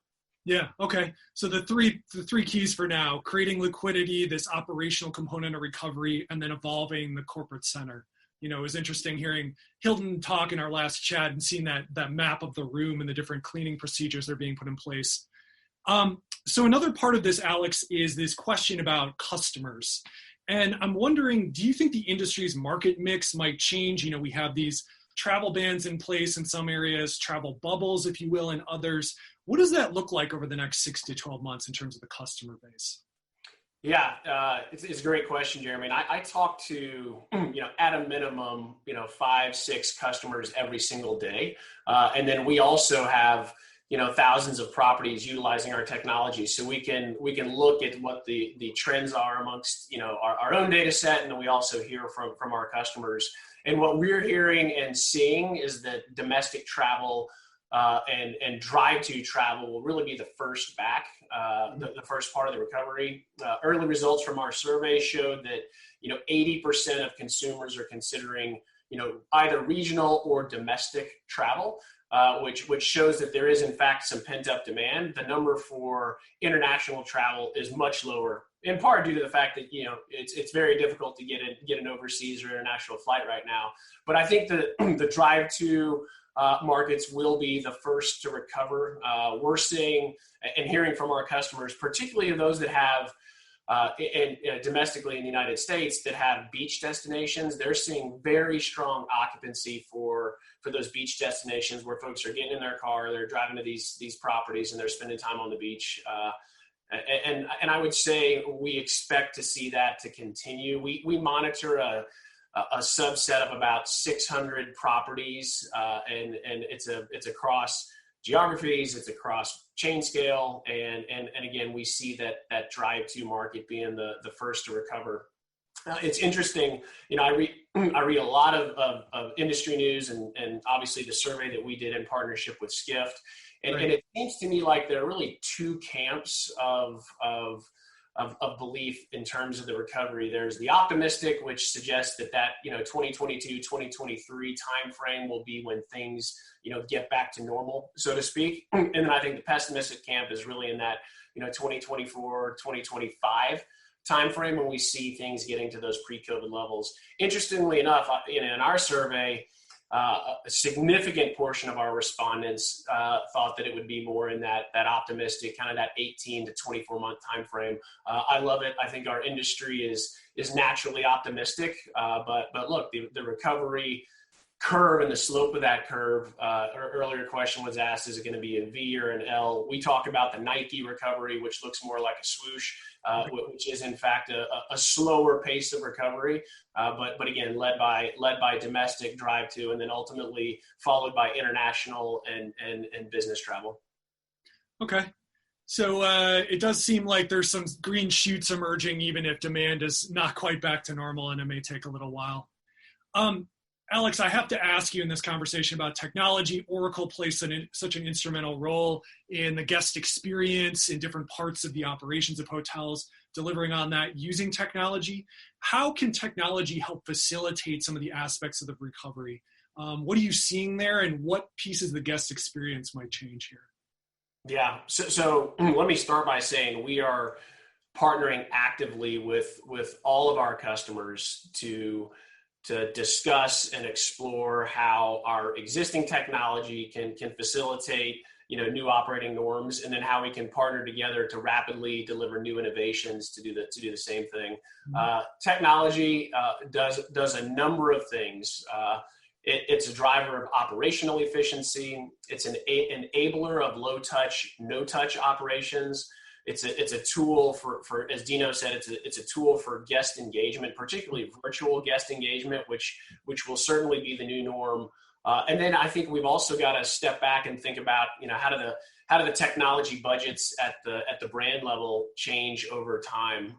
Yeah. Okay. So the three keys for now: creating liquidity, this operational component of recovery, and then evolving the corporate center. It was interesting hearing Hilton talk in our last chat and seeing that map of the room and the different cleaning procedures that are being put in place. So another part of this, Alex, is this question about customers. And I'm wondering, do you think the industry's market mix might change? We have these travel bans in place in some areas, travel bubbles, if you will, in others. What does that look like over the next 6 to 12 months in terms of the customer base? Yeah, it's a great question, Jeremy. And I talk to, at a minimum, 5-6 customers every single day. And then we also have thousands of properties utilizing our technology, so we can look at what the trends are amongst our own data set, and then we also hear from our customers. And what we're hearing and seeing is that domestic travel and drive-to travel will really be the first back, the first part of the recovery. Early results from our survey showed that 80% of consumers are considering either regional or domestic travel, which shows that there is in fact some pent-up demand. The number for international travel is much lower, in part due to the fact that it's very difficult to get an overseas or international flight right now. But I think that the drive-to markets will be the first to recover. We're seeing and hearing from our customers, particularly those that have domestically in the United States that have beach destinations, they're seeing very strong occupancy for those beach destinations where folks are getting in their car, they're driving to these properties, and they're spending time on the beach. And I would say we expect to see that to continue. We monitor a subset of about 600 properties, and it's across geographies, it's across chain scale, and again, we see that drive-to market being the first to recover. It's interesting, I read a lot of industry news, and obviously the survey that we did in partnership with Skift, and it seems to me like there are really two camps of belief in terms of the recovery. There's the optimistic, which suggests that 2022, 2023 timeframe will be when things get back to normal, so to speak. And then I think the pessimistic camp is really in that 2024, 2025 timeframe when we see things getting to those pre-COVID levels. Interestingly enough, in our survey, a significant portion of our respondents thought that it would be more in that optimistic, kind of that 18 to 24 month time frame. I love it. I think our industry is naturally optimistic, but look, the recovery curve and the slope of that curve, earlier question was asked, is it going to be a V or an L? We talk about the Nike recovery, which looks more like a swoosh, which is in fact a slower pace of recovery, but again, led by domestic drive-to, and then ultimately followed by international and business travel. Okay. So it does seem like there's some green shoots emerging, even if demand is not quite back to normal, and it may take a little while. Alex, I have to ask you in this conversation about technology. Oracle plays such an instrumental role in the guest experience in different parts of the operations of hotels, delivering on that using technology. How can technology help facilitate some of the aspects of the recovery? What are you seeing there, and what pieces of the guest experience might change here? Yeah, so let me start by saying we are partnering actively with all of our customers to discuss and explore how our existing technology can facilitate new operating norms, and then how we can partner together to rapidly deliver new innovations to do the same thing. Technology does a number of things. It's a driver of operational efficiency. It's an enabler of low touch, no touch operations. It's a tool for, as Dino said, it's a tool for guest engagement, particularly virtual guest engagement, which will certainly be the new norm. And then I think we've also got to step back and think about, how do the technology budgets at the brand level change over time?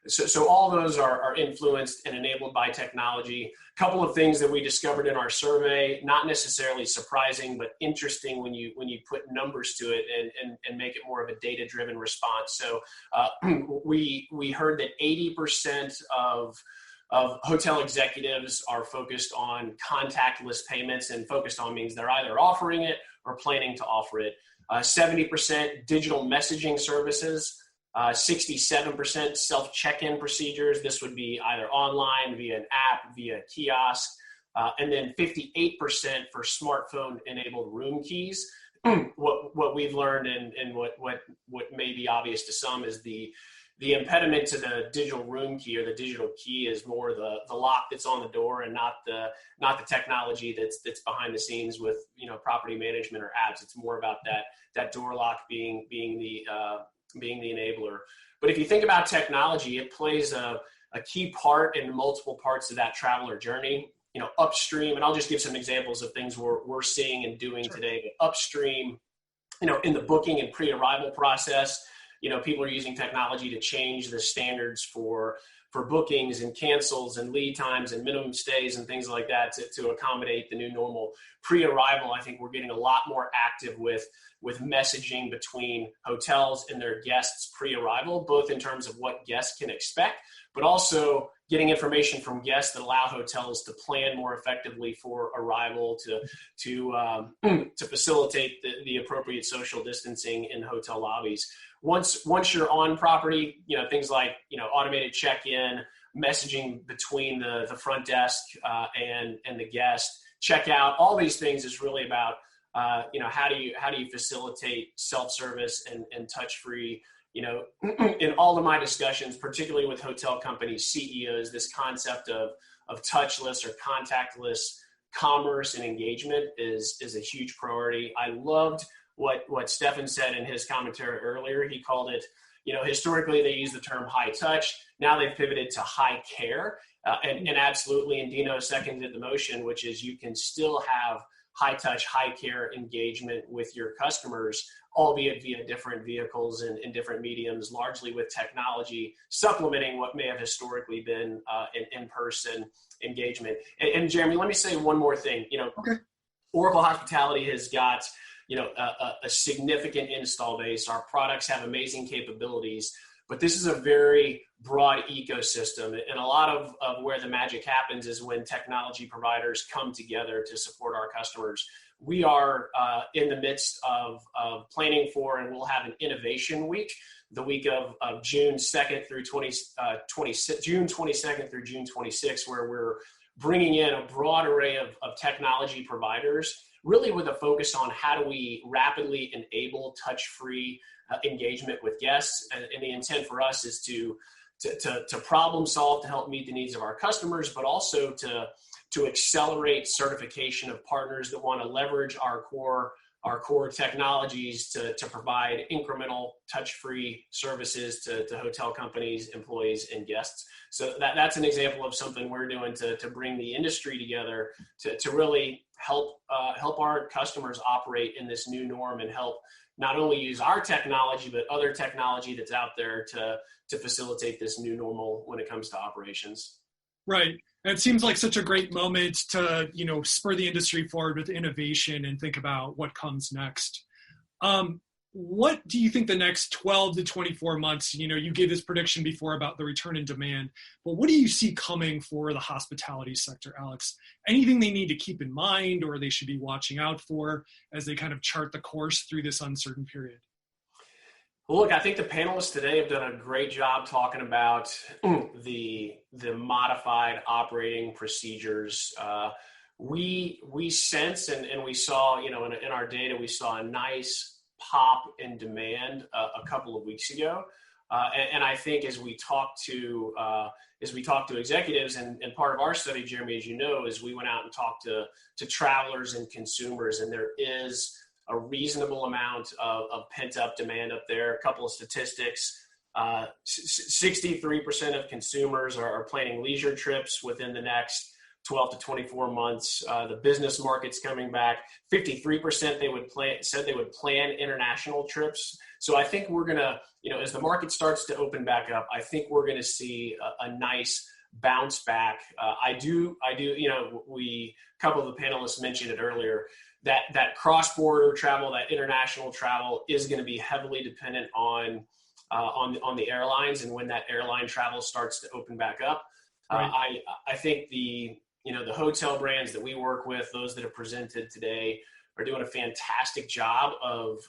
So all those are influenced and enabled by technology. A couple of things that we discovered in our survey, not necessarily surprising, but interesting when you put numbers to it and make it more of a data-driven response. So we heard that 80% of hotel executives are focused on contactless payments, and focused on means they're either offering it or planning to offer it. 70% digital messaging services. 67% self-check-in procedures. This would be either online, via an app, via kiosk, and then 58% for smartphone-enabled room keys. What we've learned and what may be obvious to some is the impediment to the digital room key or the digital key is more the lock that's on the door, and not the technology that's behind the scenes with property management or apps. It's more about that door lock being the enabler. But if you think about technology, it plays a key part in multiple parts of that traveler journey. Upstream, and I'll just give some examples of things we're seeing and doing today. But upstream, in the booking and pre-arrival process, people are using technology to change the standards for bookings and cancels and lead times and minimum stays and things like that to accommodate the new normal. Pre-arrival, I think we're getting a lot more active with messaging between hotels and their guests pre-arrival, both in terms of what guests can expect, but also getting information from guests that allow hotels to plan more effectively for arrival, to facilitate the appropriate social distancing in hotel lobbies. Once you're on property, things like automated check-in, messaging between the front desk and the guest, checkout, all these things is really about how do you facilitate self-service and touch-free. In all of my discussions, particularly with hotel company CEOs, this concept of touchless or contactless commerce and engagement is a huge priority. I loved what Stefan said in his commentary earlier. He called it, historically they use the term high touch. Now they've pivoted to high care. And absolutely, and Dino seconded the motion, which is you can still have high touch, high care engagement with your customers, albeit via different vehicles and different mediums, largely with technology supplementing what may have historically been an in-person engagement. And Jeremy, let me say one more thing. Okay. Oracle Hospitality has got a significant install base. Our products have amazing capabilities, but this is a very broad ecosystem. And a lot of where the magic happens is when technology providers come together to support our customers. We are in the midst of planning for, and we'll have an innovation week, the week of June 2nd through June 22nd through June 26th, where we're bringing in a broad array of technology providers, really with a focus on how do we rapidly enable touch-free engagement with guests. And the intent for us is to problem solve to help meet the needs of our customers, but also to accelerate certification of partners that want to leverage our core technologies to provide incremental touch-free services to hotel companies, employees, and guests. So that's an example of something we're doing to bring the industry together to really help our customers operate in this new norm and help not only use our technology, but other technology that's out there to facilitate this new normal when it comes to operations. Right. And it seems like such a great moment to, spur the industry forward with innovation and think about what comes next. What do you think the next 12 to 24 months, you gave this prediction before about the return in demand, but what do you see coming for the hospitality sector, Alex? Anything they need to keep in mind or they should be watching out for as they kind of chart the course through this uncertain period? Well, look, I think the panelists today have done a great job talking about the modified operating procedures. We sense and we saw, in our data, we saw a nice pop in demand a couple of weeks ago. And I think as we talk to executives, and part of our study, Jeremy, as you know, is we went out and talked to travelers and consumers, and there is a reasonable amount of pent-up demand up there. A couple of statistics, 63% of consumers are planning leisure trips within the next 12 to 24 months. The business market's coming back. 53% said they would plan international trips. So I think we're gonna, as the market starts to open back up, I think we're gonna see a nice bounce back. A couple of the panelists mentioned it earlier, that cross-border travel, that international travel is going to be heavily dependent on the airlines and when that airline travel starts to open back up. Right. I think the hotel brands that we work with, those that have presented today, are doing a fantastic job of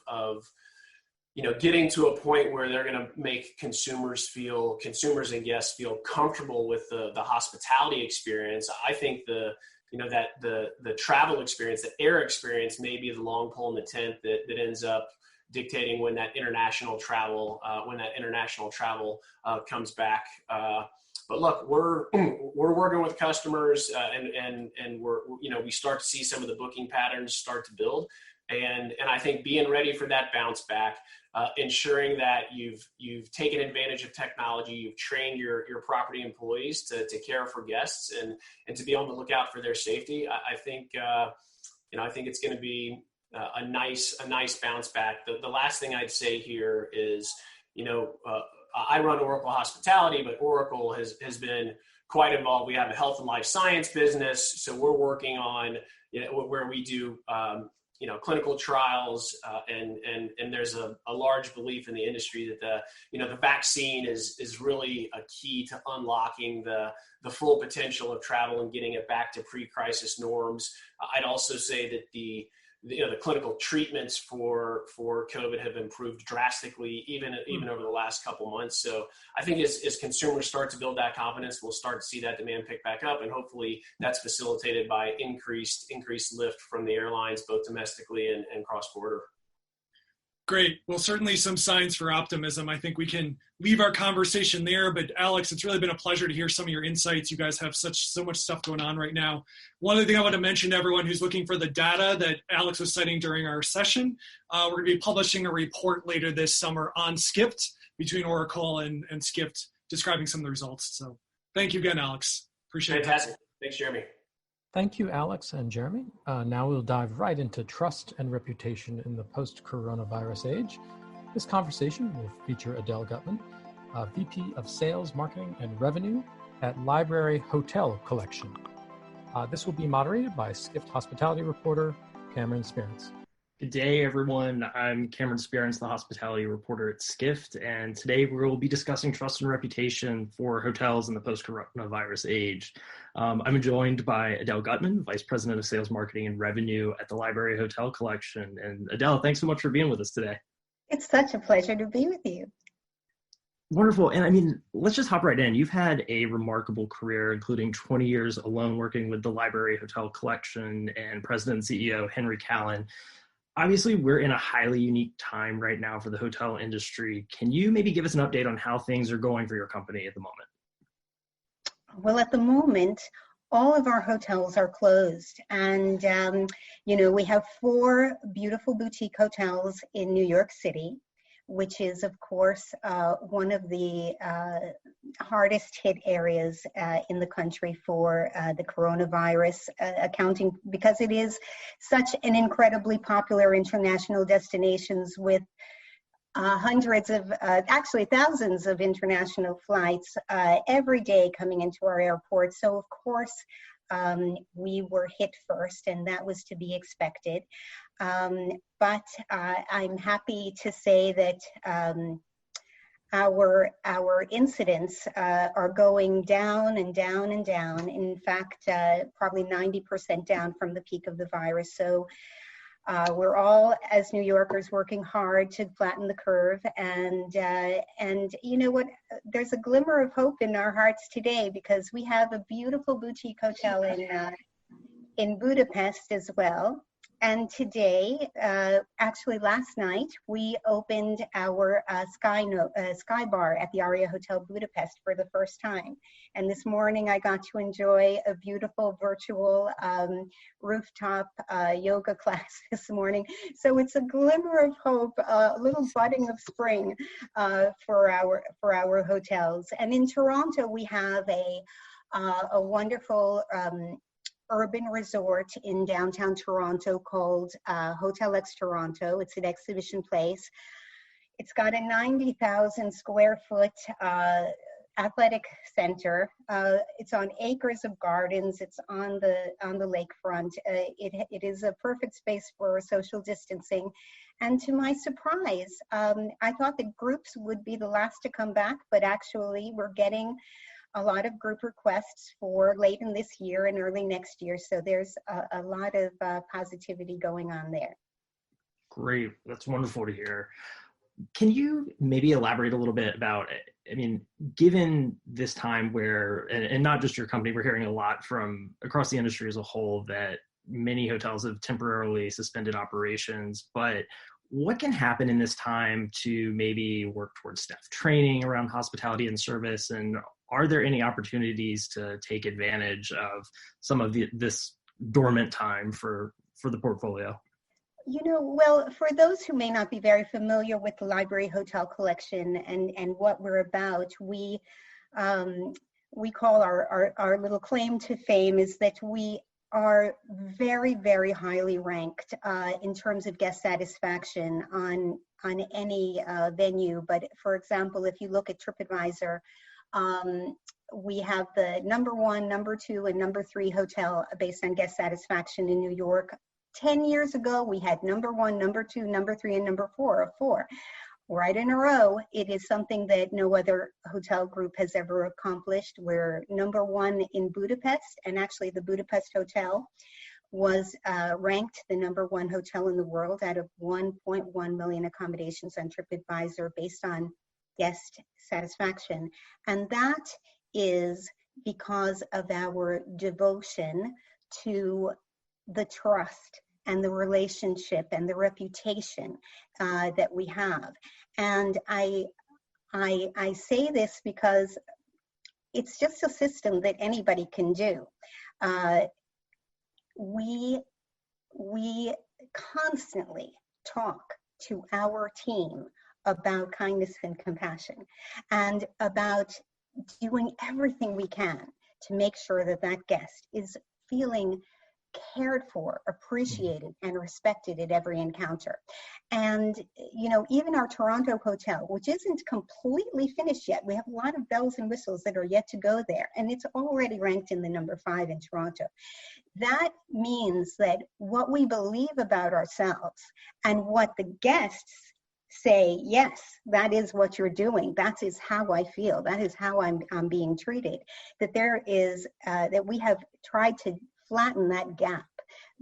getting to a point where they're going to make consumers and guests feel comfortable with the hospitality experience. I think the travel experience, the air experience, may be the long pole in the tent that ends up dictating when that international travel comes back. But look, we're working with customers, and we start to see some of the booking patterns start to build, and I think being ready for that bounce back, ensuring that you've taken advantage of technology, you've trained your property employees to care for guests and to be on the lookout for their safety. I think it's going to be a nice bounce back. The last thing I'd say here is, I run Oracle Hospitality, but Oracle has been quite involved. We have a health and life science business, so we're working on where we do clinical trials, and there's a large belief in the industry that the vaccine is really a key to unlocking the full potential of travel and getting it back to pre-crisis norms. I'd also say that the clinical treatments for COVID have improved drastically, even over the last couple months. So I think as consumers start to build that confidence, we'll start to see that demand pick back up, and hopefully that's facilitated by increased lift from the airlines, both domestically and cross-border. Great. Well, certainly some signs for optimism. I think we can leave our conversation there, but Alex, it's really been a pleasure to hear some of your insights. You guys have so much stuff going on right now. One other thing I want to mention to everyone who's looking for the data that Alex was citing during our session, we're going to be publishing a report later this summer on Skift, between Oracle and Skift, describing some of the results. So thank you again, Alex. Appreciate it. Fantastic. Thanks, Jeremy. Thank you, Alex and Jeremy. Now we'll dive right into trust and reputation in the post-coronavirus age. This conversation will feature Adele Gutman, VP of Sales, Marketing, and Revenue at Library Hotel Collection. This will be moderated by Skift hospitality reporter Cameron Spearance. Good day, everyone. I'm Cameron Spearance, the hospitality reporter at Skift, and today we will be discussing trust and reputation for hotels in the post-coronavirus age. I'm joined by Adele Gutman, Vice President of Sales, Marketing, and Revenue at the Library Hotel Collection. And Adele, thanks so much for being with us today. It's such a pleasure to be with you. Wonderful. And let's just hop right in. You've had a remarkable career, including 20 years alone working with the Library Hotel Collection and President and CEO Henry Callan. Obviously, we're in a highly unique time right now for the hotel industry. Can you maybe give us an update on how things are going for your company at the moment? Well, at the moment, all of our hotels are closed. And, we have 4 beautiful boutique hotels in New York City, which is, of course, one of the hardest hit areas in the country for the coronavirus, accounting because it is such an incredibly popular international destinations with hundreds of, actually thousands of international flights every day coming into our airport. So, of course, we were hit first, and that was to be expected. But I'm happy to say that our incidents are going down and down and down. In fact, probably 90% down from the peak of the virus. So we're all, as New Yorkers, working hard to flatten the curve. And you know what? There's a glimmer of hope in our hearts today because we have a beautiful boutique hotel in Budapest as well. And today, actually last night, we opened our Sky Bar at the Aria Hotel Budapest for the first time. And this morning, I got to enjoy a beautiful virtual rooftop yoga class this morning. So it's a glimmer of hope, a little budding of spring for our hotels. And in Toronto, we have a wonderful urban resort in downtown Toronto called Hotel X Toronto. It's an exhibition place. It's got a 90,000 square foot athletic center. It's on acres of gardens. It's on the lakefront. It is a perfect space for social distancing. And to my surprise, I thought the groups would be the last to come back, but actually we're getting a lot of group requests for late in this year and early next year. So there's a lot of positivity going on there. Great. That's wonderful to hear. Can you maybe elaborate a little bit about, given this time where, and not just your company, we're hearing a lot from across the industry as a whole that many hotels have temporarily suspended operations, but what can happen in this time to maybe work towards staff training around hospitality and service? And are there any opportunities to take advantage of some of this dormant time for the portfolio? Well, for those who may not be very familiar with the Library Hotel Collection and what we're about, we call our little claim to fame is that we are very, very highly ranked in terms of guest satisfaction on any venue. But for example, if you look at TripAdvisor, we have the number 1, number 2, and number 3 hotel based on guest satisfaction in New York. 10 years ago, we had number 1, number 2, number 3, and number 4 of 4. Right in a row. It is something that no other hotel group has ever accomplished. We're number 1 in Budapest, and actually the Budapest Hotel was ranked the number 1 hotel in the world out of 1.1 million accommodations on TripAdvisor based on guest satisfaction. And that is because of our devotion to the trust and the relationship and the reputation that we have. And I say this because it's just a system that anybody can do. We constantly talk to our team about kindness and compassion and about doing everything we can to make sure that that guest is feeling cared for, appreciated, and respected at every encounter. And, you know, even our Toronto hotel, which isn't completely finished yet, we have a lot of bells and whistles that are yet to go there, and it's already ranked in the number 5 in Toronto. That means that what we believe about ourselves and what the guests say, yes, that is what you're doing, that is how I feel, that is how I'm being treated, that there is, that we have tried to flatten that gap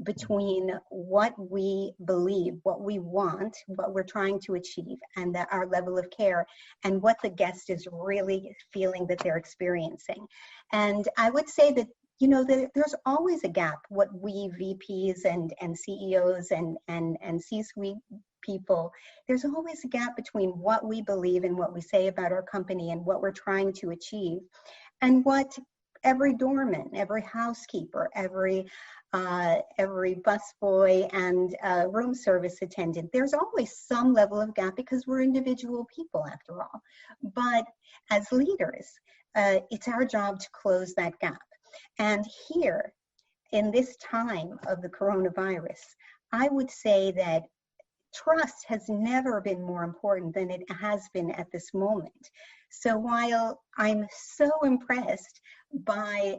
between what we believe, what we want, what we're trying to achieve, and our level of care, and what the guest is really feeling that they're experiencing. And I would say that, you know, there's always a gap, what we VPs and CEOs and C-suite people, there's always a gap between what we believe and what we say about our company and what we're trying to achieve, and what every doorman, every housekeeper, every busboy and room service attendant, there's always some level of gap because we're individual people after all. But as leaders, it's our job to close that gap. And here, in this time of the coronavirus, I would say that trust has never been more important than it has been at this moment. So while I'm so impressed by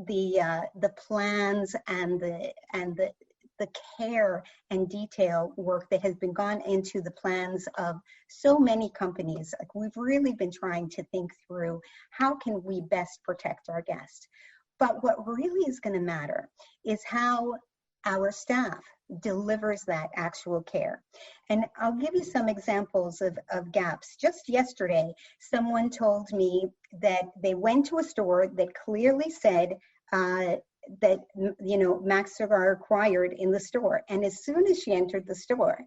the plans and the care and detail work that has been gone into the plans of so many companies, like we've really been trying to think through how can we best protect our guests. But what really is going to matter is how our staff delivers that actual care. And I'll give you some examples of gaps. Just yesterday, someone told me that they went to a store that clearly said that, you know, masks are required in the store. And as soon as she entered the store,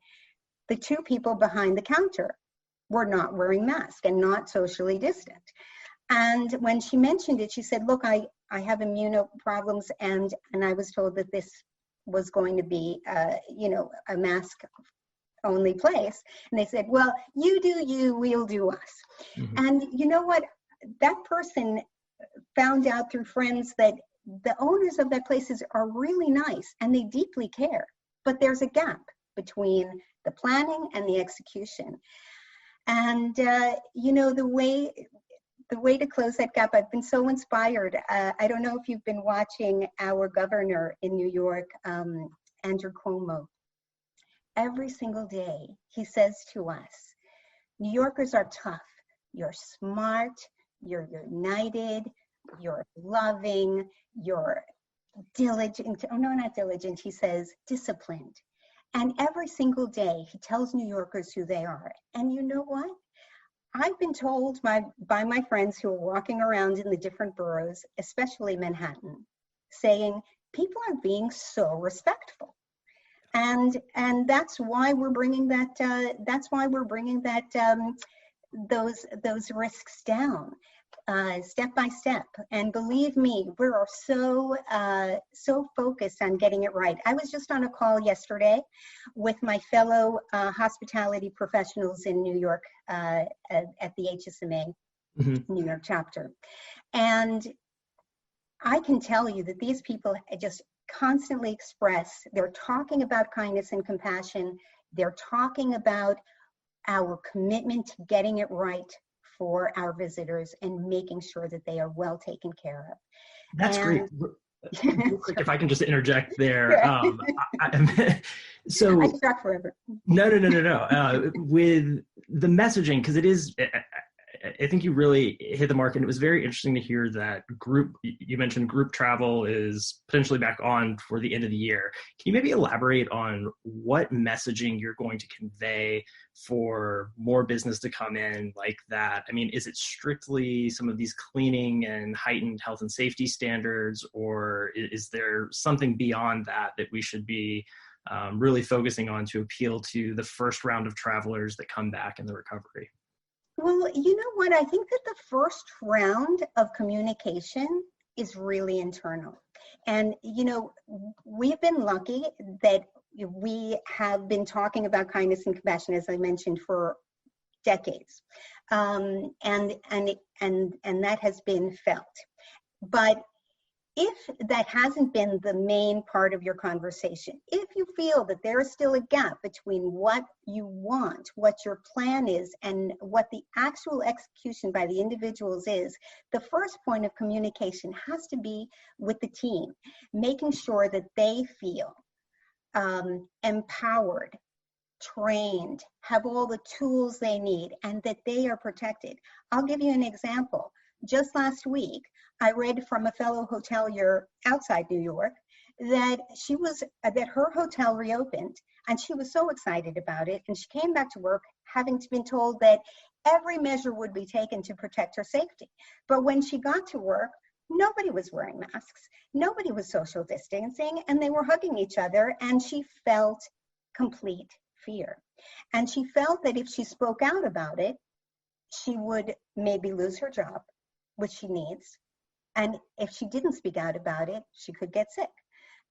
the 2 people behind the counter were not wearing masks and not socially distant. And when she mentioned it, she said, look, I have immuno problems, and I was told that this was going to be, you know, a mask only place. And they said, well, you do you, we'll do us. Mm-hmm. And you know what? That person found out through friends that the owners of that places are really nice and they deeply care, but there's a gap between the planning and the execution. And, you know, the way to close that gap, I've been so inspired. I don't know if you've been watching our governor in New York, Andrew Cuomo. Every single day, he says to us, New Yorkers are tough. You're smart, you're united, you're loving, you're diligent. Oh, no, not diligent. He says disciplined. And every single day, he tells New Yorkers who they are. And you know what? I've been told by my friends who are walking around in the different boroughs, especially Manhattan, saying people are being so respectful, and that's why we're bringing that. Those risks down, step by step. And believe me, we're so focused on getting it right. I was just on a call yesterday with my fellow hospitality professionals in New York at the HSMA New York chapter, and I can tell you that these people just constantly express, they're talking about kindness and compassion. They're talking about our commitment to getting it right for our visitors and making sure that they are well taken care of. That's great. Real quick, if I can just interject there. So I talk forever. No. With the messaging, because it is, I think you really hit the mark, and it was very interesting to hear that you mentioned group travel is potentially back on for the end of the year. Can you maybe elaborate on what messaging you're going to convey for more business to come in like that? I mean, is it strictly some of these cleaning and heightened health and safety standards, or is there something beyond that we should be really focusing on to appeal to the first round of travelers that come back in the recovery? Well, you know what? I think that the first round of communication is really internal. And, you know, we've been lucky that we have been talking about kindness and compassion, as I mentioned, for decades. And that has been felt. But if that hasn't been the main part of your conversation, if you feel that there is still a gap between what you want, what your plan is, and what the actual execution by the individuals is, the first point of communication has to be with the team, making sure that they feel empowered, trained, have all the tools they need, and that they are protected. I'll give you an example. Just last week, I read from a fellow hotelier outside New York that her hotel reopened, and she was so excited about it. And she came back to work having been told that every measure would be taken to protect her safety. But when she got to work, nobody was wearing masks, nobody was social distancing, and they were hugging each other, and she felt complete fear. And she felt that if she spoke out about it, she would maybe lose her job, which she needs. And if she didn't speak out about it, she could get sick.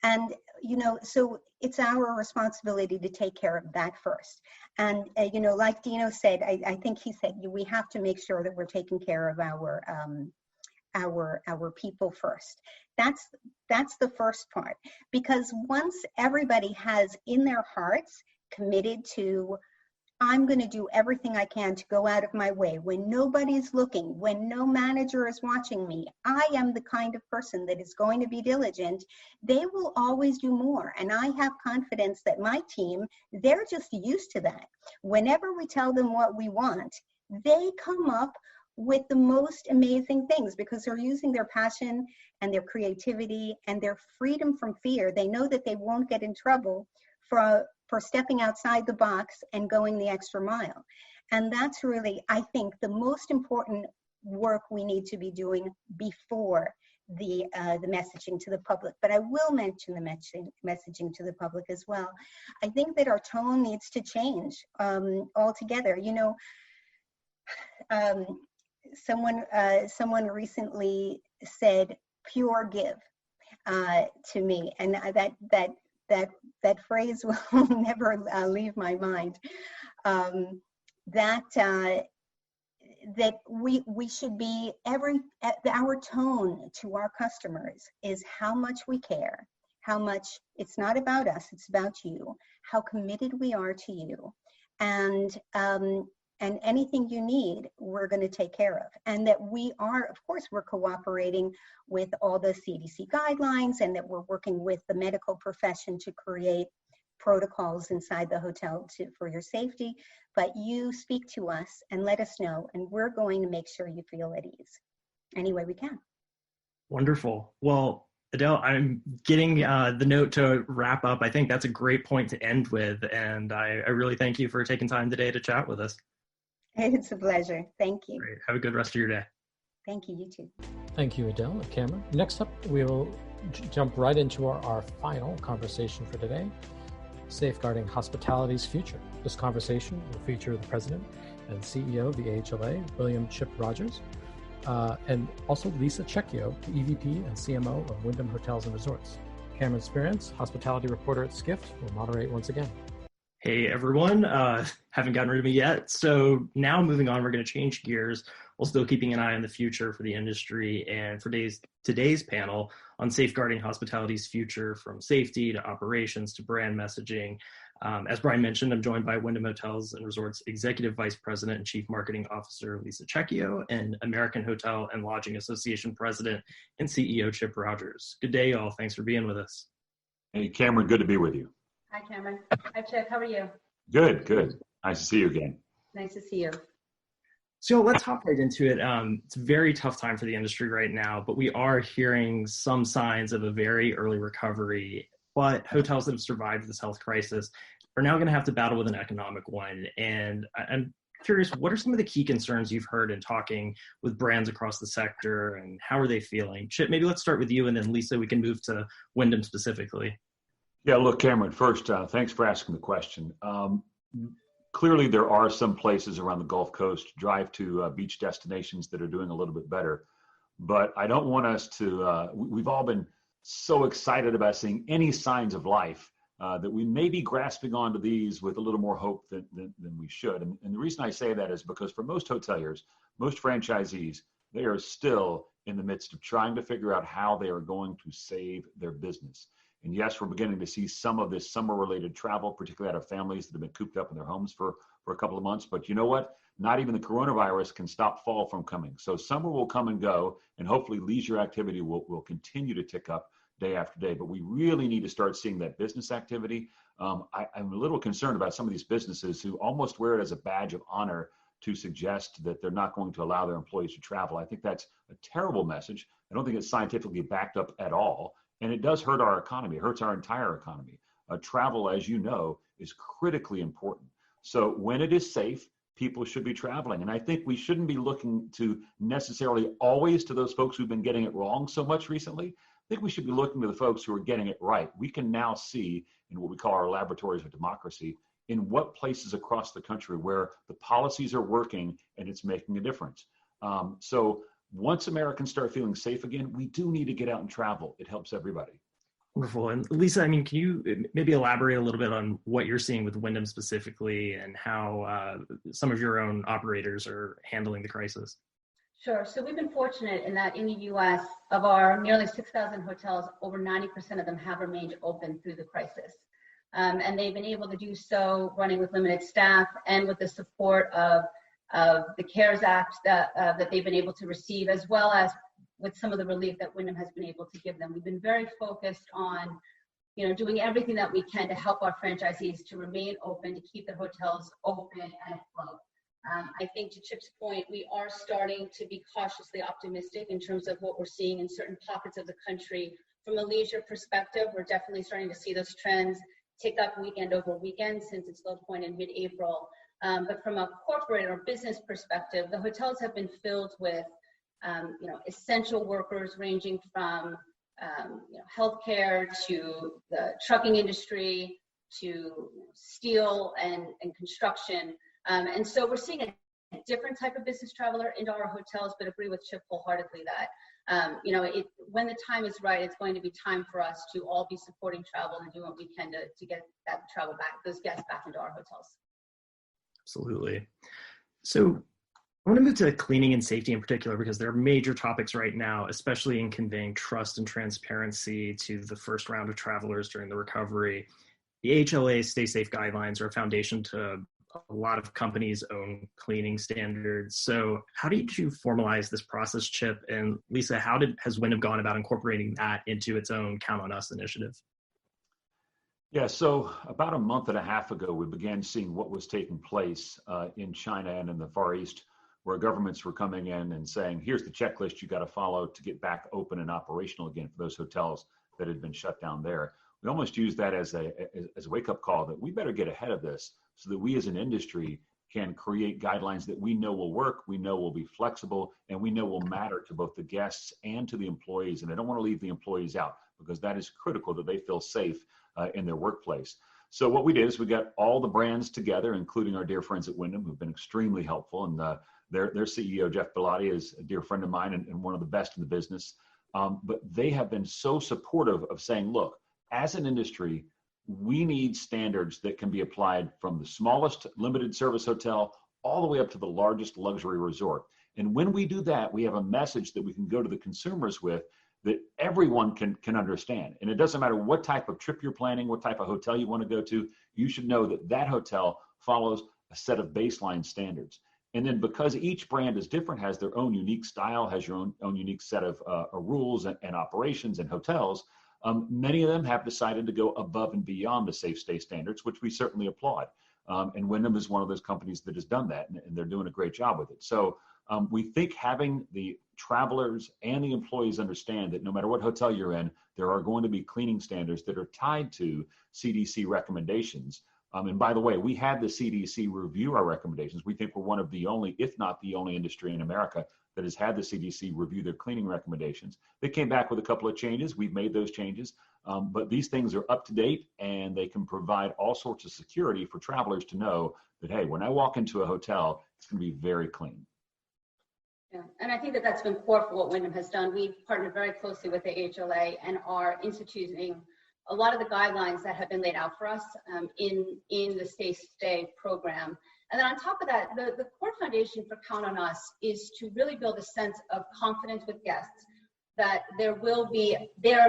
And, you know, so it's our responsibility to take care of that first. And, you know, like Dino said, I think he said, we have to make sure that we're taking care of our people first. That's the first part. Because once everybody has in their hearts committed to, I'm going to do everything I can to go out of my way when nobody's looking, when no manager is watching me. I am the kind of person that is going to be diligent. They will always do more. And I have confidence that my team, they're just used to that. Whenever we tell them what we want, they come up with the most amazing things because they're using their passion and their creativity and their freedom from fear. They know that they won't get in trouble for stepping outside the box and going the extra mile. And that's really, I think, the most important work we need to be doing before the messaging to the public. But I will mention the messaging to the public as well. I think that our tone needs to change altogether. You know, someone recently said, "Pure give," to me, and that phrase will never leave my mind. That we should be our tone to our customers is how much we care, how much it's not about us, it's about you, how committed we are to you, and anything you need, we're going to take care of. And that we are, of course, we're cooperating with all the CDC guidelines and that we're working with the medical profession to create protocols inside the hotel for your safety. But you speak to us and let us know, and we're going to make sure you feel at ease any way we can. Wonderful. Well, Adele, I'm getting the note to wrap up. I think that's a great point to end with. And I really thank you for taking time today to chat with us. It's a pleasure. Thank you. Great. Have a good rest of your day. Thank you. You too. Thank you, Adele and Cameron. Next up, we will jump right into our final conversation for today, Safeguarding Hospitality's Future. This conversation will feature the president and CEO of the AHLA, William Chip Rogers, and also Lisa Cecchio, the EVP and CMO of Wyndham Hotels and Resorts. Cameron Spearance, hospitality reporter at Skift, will moderate once again. Hey everyone, haven't gotten rid of me yet. So now moving on, we're going to change gears while still keeping an eye on the future for the industry and for today's panel on safeguarding hospitality's future from safety to operations to brand messaging. As Brian mentioned, I'm joined by Wyndham Hotels and Resorts Executive Vice President and Chief Marketing Officer Lisa Cecchio and American Hotel and Lodging Association President and CEO Chip Rogers. Good day, y'all. Thanks for being with us. Hey, Cameron, good to be with you. Hi, Cameron. Hi, Chip. How are you? Good, good. Nice to see you again. Nice to see you. So let's hop right into it. It's a very tough time for the industry right now, but we are hearing some signs of a very early recovery. But hotels that have survived this health crisis are now going to have to battle with an economic one. And I'm curious, what are some of the key concerns you've heard in talking with brands across the sector, and how are they feeling? Chip, maybe let's start with you, and then Lisa, we can move to Wyndham specifically. Yeah, look, Cameron, first, thanks for asking the question. Clearly, there are some places around the Gulf Coast, drive to beach destinations that are doing a little bit better. But I don't want us to, we've all been so excited about seeing any signs of life that we may be grasping onto these with a little more hope than we should. And the reason I say that is because for most hoteliers, most franchisees, they are still in the midst of trying to figure out how they are going to save their business. And yes, we're beginning to see some of this summer-related travel, particularly out of families that have been cooped up in their homes for a couple of months. But you know what? Not even the coronavirus can stop fall from coming. So summer will come and go, and hopefully leisure activity will continue to tick up day after day. But we really need to start seeing that business activity. I'm a little concerned about some of these businesses who almost wear it as a badge of honor to suggest that they're not going to allow their employees to travel. I think that's a terrible message. I don't think it's scientifically backed up at all. And it does hurt our economy. It hurts our entire economy. Travel, as you know, is critically important. So when it is safe, people should be traveling. And I think we shouldn't be looking to necessarily always to those folks who've been getting it wrong so much recently. I think we should be looking to the folks who are getting it right. We can now see in what we call our laboratories of democracy, in what places across the country where the policies are working and it's making a difference. So once Americans start feeling safe again, we do need to get out and travel. It helps everybody. Wonderful. And Lisa, I mean, can you maybe elaborate a little bit on what you're seeing with Wyndham specifically and how some of your own operators are handling the crisis? Sure. So we've been fortunate in that in the U.S., of our nearly 6,000 hotels, over 90% of them have remained open through the crisis. And they've been able to do so running with limited staff and with the support of the CARES Act that they've been able to receive, as well as with some of the relief that Wyndham has been able to give them. We've been very focused on, doing everything that we can to help our franchisees to remain open, to keep their hotels open and afloat. I think to Chip's point, we are starting to be cautiously optimistic in terms of what we're seeing in certain pockets of the country. From a leisure perspective, we're definitely starting to see those trends tick up weekend over weekend since its low point in mid-April. But from a corporate or business perspective, the hotels have been filled with, essential workers ranging from, healthcare to the trucking industry to steel and construction. And so we're seeing a different type of business traveler into our hotels, but agree with Chip wholeheartedly that, when the time is right, it's going to be time for us to all be supporting travel and do what we can to get that travel back, those guests back into our hotels. Absolutely. So I want to move to cleaning and safety in particular, because there are major topics right now, especially in conveying trust and transparency to the first round of travelers during the recovery. The HLA Stay Safe guidelines are a foundation to a lot of companies' own cleaning standards. So how did you formalize this process, Chip? And Lisa, how has Wyndham gone about incorporating that into its own Count on Us initiative? Yeah, so about a month and a half ago, we began seeing what was taking place in China and in the Far East, where governments were coming in and saying, here's the checklist you got to follow to get back open and operational again for those hotels that had been shut down there. We almost used that as a wake-up call that we better get ahead of this so that we as an industry can create guidelines that we know will work, we know will be flexible, and we know will matter to both the guests and to the employees. And I don't want to leave the employees out, because that is critical that they feel safe in their workplace. So what we did is we got all the brands together, including our dear friends at Wyndham, who've been extremely helpful. And their CEO, Jeff Bellotti, is a dear friend of mine and one of the best in the business. But they have been so supportive of saying, look, as an industry, we need standards that can be applied from the smallest limited service hotel all the way up to the largest luxury resort. And when we do that, we have a message that we can go to the consumers with that everyone can understand. And it doesn't matter what type of trip you're planning, what type of hotel you want to go to, you should know that that hotel follows a set of baseline standards. And then because each brand is different, has their own unique style, has your own unique set of rules and operations and hotels, many of them have decided to go above and beyond the safe stay standards, which we certainly applaud. And Wyndham is one of those companies that has done that, and they're doing a great job with it. So we think having the travelers and the employees understand that no matter what hotel you're in, there are going to be cleaning standards that are tied to CDC recommendations. And by the way, we had the CDC review our recommendations. We think we're one of the only, if not the only industry in America that has had the CDC review their cleaning recommendations. They came back with a couple of changes. We've made those changes, but these things are up to date and they can provide all sorts of security for travelers to know that, hey, when I walk into a hotel, it's going to be very clean. Yeah, and I think that that's been core for what Wyndham has done. We've partnered very closely with the AHLA and are instituting a lot of the guidelines that have been laid out for us in the Stay program. And then on top of that, the core foundation for Count on Us is to really build a sense of confidence with guests that they are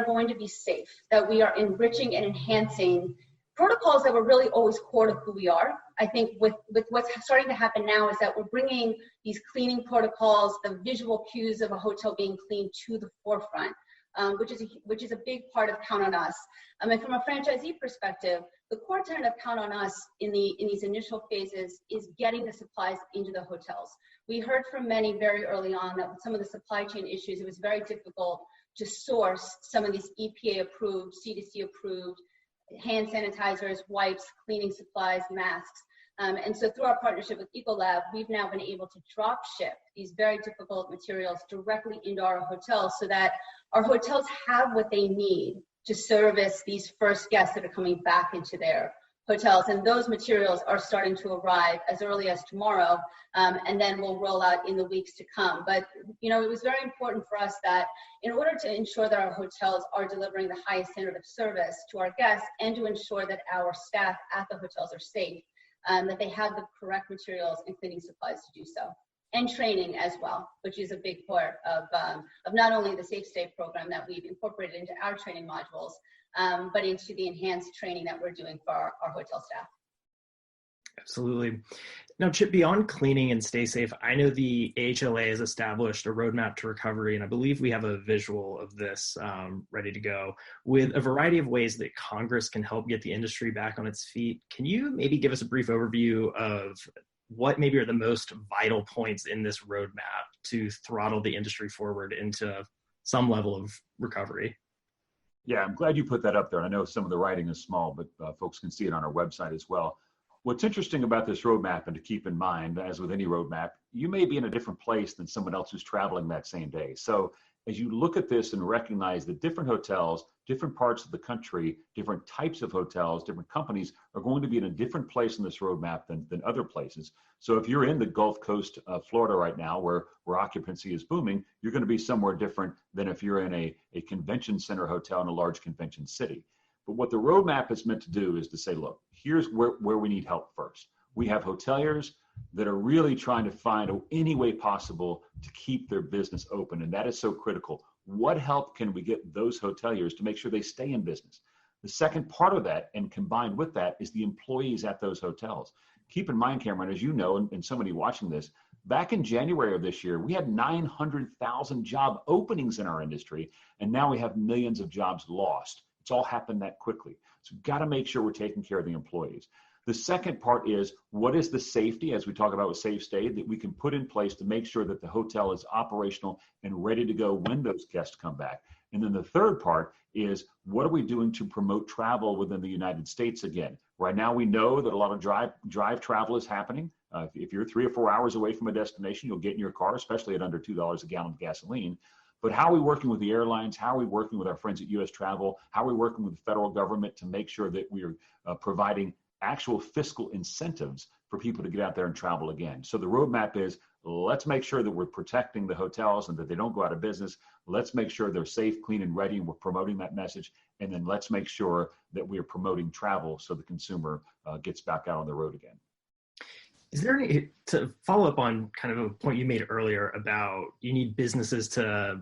going to be safe, that we are enriching and enhancing protocols that were really always core to who we are. I think with what's starting to happen now is that we're bringing these cleaning protocols, the visual cues of a hotel being clean to the forefront, which is a big part of Count on Us. And from a franchisee perspective, the core tenet of Count on Us in these initial phases is getting the supplies into the hotels. We heard from many very early on that with some of the supply chain issues, it was very difficult to source some of these EPA approved, CDC approved hand sanitizers, wipes, cleaning supplies, masks. And so through our partnership with Ecolab, we've now been able to drop ship these very difficult materials directly into our hotels so that our hotels have what they need to service these first guests that are coming back into their hotels. And those materials are starting to arrive as early as tomorrow, and then we'll roll out in the weeks to come. But, it was very important for us that in order to ensure that our hotels are delivering the highest standard of service to our guests and to ensure that our staff at the hotels are safe, that they have the correct materials and cleaning supplies to do so. And training as well, which is a big part of not only the Safe Stay program that we've incorporated into our training modules, but into the enhanced training that we're doing for our hotel staff. Absolutely. Now, Chip, beyond cleaning and stay safe, I know the AHLA has established a roadmap to recovery, and I believe we have a visual of this ready to go with a variety of ways that Congress can help get the industry back on its feet. Can you maybe give us a brief overview of what maybe are the most vital points in this roadmap to throttle the industry forward into some level of recovery? Yeah, I'm glad you put that up there. I know some of the writing is small, but folks can see it on our website as well. What's interesting about this roadmap, and to keep in mind, as with any roadmap, you may be in a different place than someone else who's traveling that same day. So as you look at this and recognize that different hotels, different parts of the country, different types of hotels, different companies are going to be in a different place in this roadmap than other places. So if you're in the Gulf Coast of Florida right now, where occupancy is booming, you're going to be somewhere different than if you're in a convention center hotel in a large convention city. But what the roadmap is meant to do is to say, look, here's where we need help first. We have hoteliers that are really trying to find any way possible to keep their business open, and that is so critical. What help can we get those hoteliers to make sure they stay in business? The second part of that, and combined with that, is the employees at those hotels. Keep in mind, Cameron, as you know, and somebody watching this, back in January of this year, we had 900,000 job openings in our industry, and now we have millions of jobs lost. It's all happened that quickly. So we've got to make sure we're taking care of the employees. The second part is, what is the safety, as we talk about with Safe Stay, that we can put in place to make sure that the hotel is operational and ready to go when those guests come back? And then the third part is, what are we doing to promote travel within the United States again? Right now, we know that a lot of drive travel is happening. If you're 3 or 4 hours away from a destination, you'll get in your car, especially at under $2 a gallon of gasoline. But how are we working with the airlines? How are we working with our friends at U.S. Travel? How are we working with the federal government to make sure that we are providing actual fiscal incentives for people to get out there and travel again? So the roadmap is, let's make sure that we're protecting the hotels and that they don't go out of business. Let's make sure they're safe, clean, and ready, and we're promoting that message. and then let's make sure that we are promoting travel so the consumer gets back out on the road again. Is there any, to follow up on kind of a point you made earlier about you need businesses to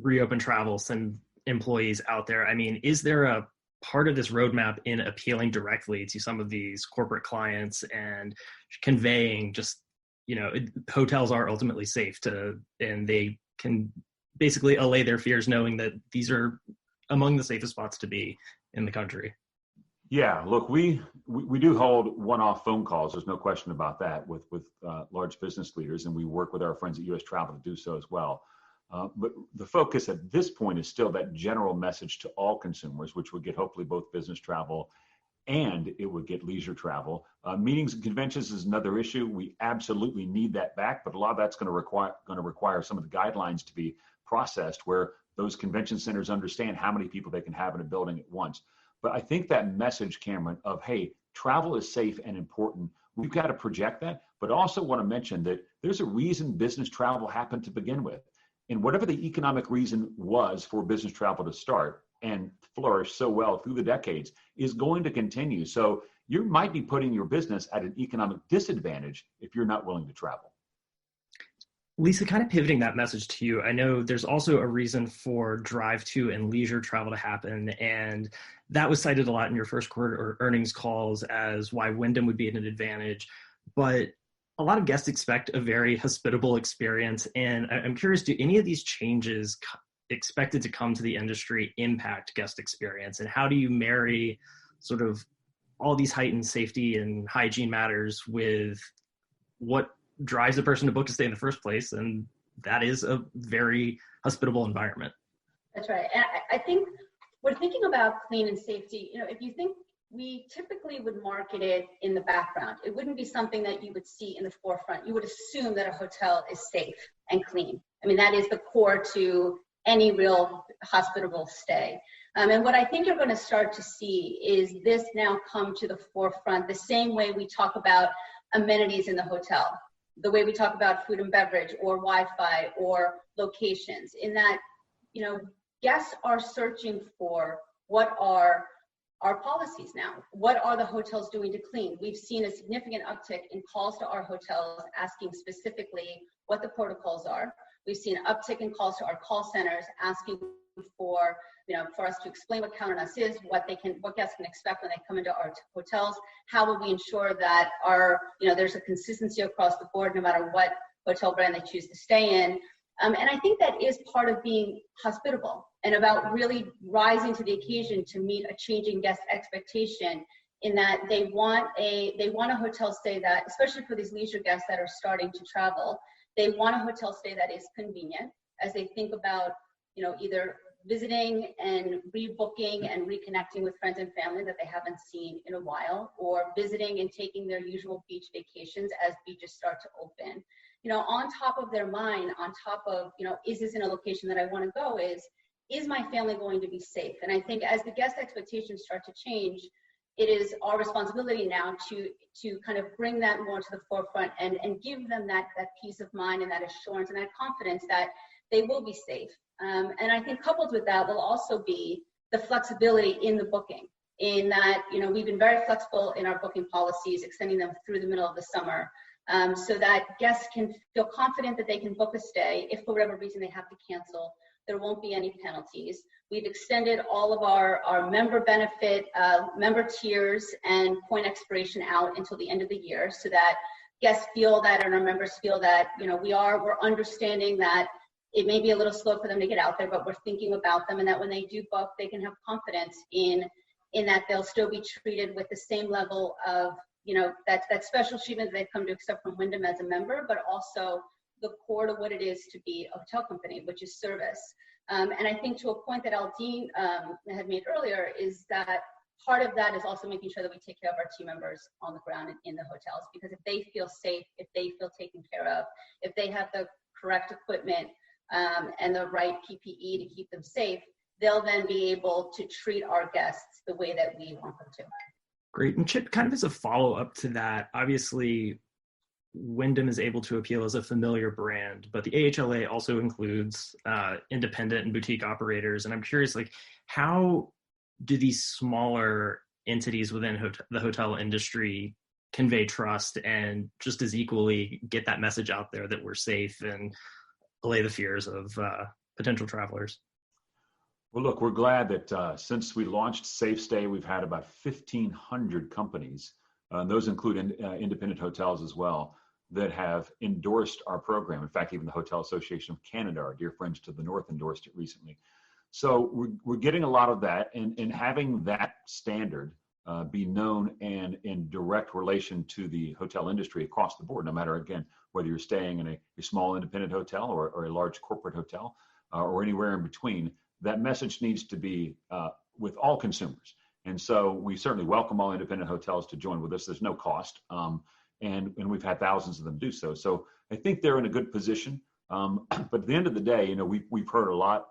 reopen travel, send employees out there? I mean, is there a part of this roadmap in appealing directly to some of these corporate clients and conveying just, hotels are ultimately safe and they can basically allay their fears knowing that these are among the safest spots to be in the country? Yeah, look, we do hold one-off phone calls. There's no question about that with large business leaders, and we work with our friends at U.S. Travel to do so as well. But the focus at this point is still that general message to all consumers, which would get hopefully both business travel and it would get leisure travel. Meetings and conventions is another issue. We absolutely need that back, but a lot of that's going to require some of the guidelines to be processed where those convention centers understand how many people they can have in a building at once. But I think that message, Cameron, of, hey, travel is safe and important, we've got to project that, but also want to mention that there's a reason business travel happened to begin with. And whatever the economic reason was for business travel to start and flourish so well through the decades is going to continue. So you might be putting your business at an economic disadvantage if you're not willing to travel. Lisa, kind of pivoting that message to you, I know there's also a reason for drive to and leisure travel to happen. And that was cited a lot in your first quarter earnings calls as why Wyndham would be at an advantage. But a lot of guests expect a very hospitable experience. And I'm curious, do any of these changes expected to come to the industry impact guest experience? And how do you marry sort of all these heightened safety and hygiene matters with what drives a person to book to stay in the first place? And that is a very hospitable environment. That's right. And I think we're thinking about clean and safety. If you think, we typically would market it in the background. It wouldn't be something that you would see in the forefront. You would assume that a hotel is safe and clean. I mean, that is the core to any real hospitable stay. And what I think you're going to start to see is this now come to the forefront the same way we talk about amenities in the hotel, the way we talk about food and beverage or Wi-Fi or locations, in that, guests are searching for what are our policies now. What are the hotels doing to clean? We've seen a significant uptick in calls to our hotels asking specifically what the protocols are. We've seen an uptick in calls to our call centers asking for, for us to explain what Counter-Us is, what guests can expect when they come into our hotels. How will we ensure that there's a consistency across the board, no matter what hotel brand they choose to stay in. And I think that is part of being hospitable and about really rising to the occasion to meet a changing guest expectation, in that they want a hotel stay that, especially for these leisure guests that are starting to travel, they want a hotel stay that is convenient as they think about, either visiting and rebooking and reconnecting with friends and family that they haven't seen in a while, or visiting and taking their usual beach vacations as beaches start to open. On top of their mind, on top of, is this in a location that I want to go, is my family going to be safe? And I think as the guest expectations start to change, it is our responsibility now to kind of bring that more to the forefront and give them that peace of mind and that assurance and that confidence that they will be safe. And I think coupled with that will also be the flexibility in the booking, in that, we've been very flexible in our booking policies, extending them through the middle of the summer, so that guests can feel confident that they can book a stay. If for whatever reason they have to cancel, there won't be any penalties. We've extended all of our member benefit, member tiers and point expiration out until the end of the year, so that guests feel that, and our members feel that, we're understanding that it may be a little slow for them to get out there, but we're thinking about them, and that when they do book, they can have confidence in that they'll still be treated with the same level of, that special treatment they've come to accept from Wyndham as a member, but also the core to what it is to be a hotel company, which is service. And I think to a point that Aldine had made earlier, is that part of that is also making sure that we take care of our team members on the ground in the hotels, because if they feel safe, if they feel taken care of, if they have the correct equipment and the right PPE to keep them safe, they'll then be able to treat our guests the way that we want them to. Great. And Chip, kind of as a follow-up to that, obviously Wyndham is able to appeal as a familiar brand, but the AHLA also includes independent and boutique operators. And I'm curious, how do these smaller entities within the hotel industry convey trust and just as equally get that message out there that we're safe and allay the fears of potential travelers? Well, look, we're glad that since we launched Safe Stay, we've had about 1,500 companies, and those include independent hotels as well, that have endorsed our program. In fact, even the Hotel Association of Canada, our dear friends to the north, endorsed it recently. So we're getting a lot of that, and having that standard be known and in direct relation to the hotel industry across the board, no matter, again, whether you're staying in a small independent hotel or a large corporate hotel or anywhere in between, that message needs to be with all consumers. And so we certainly welcome all independent hotels to join with us. There's no cost. And we've had thousands of them do so. So I think they're in a good position. But at the end of the day, we've heard a lot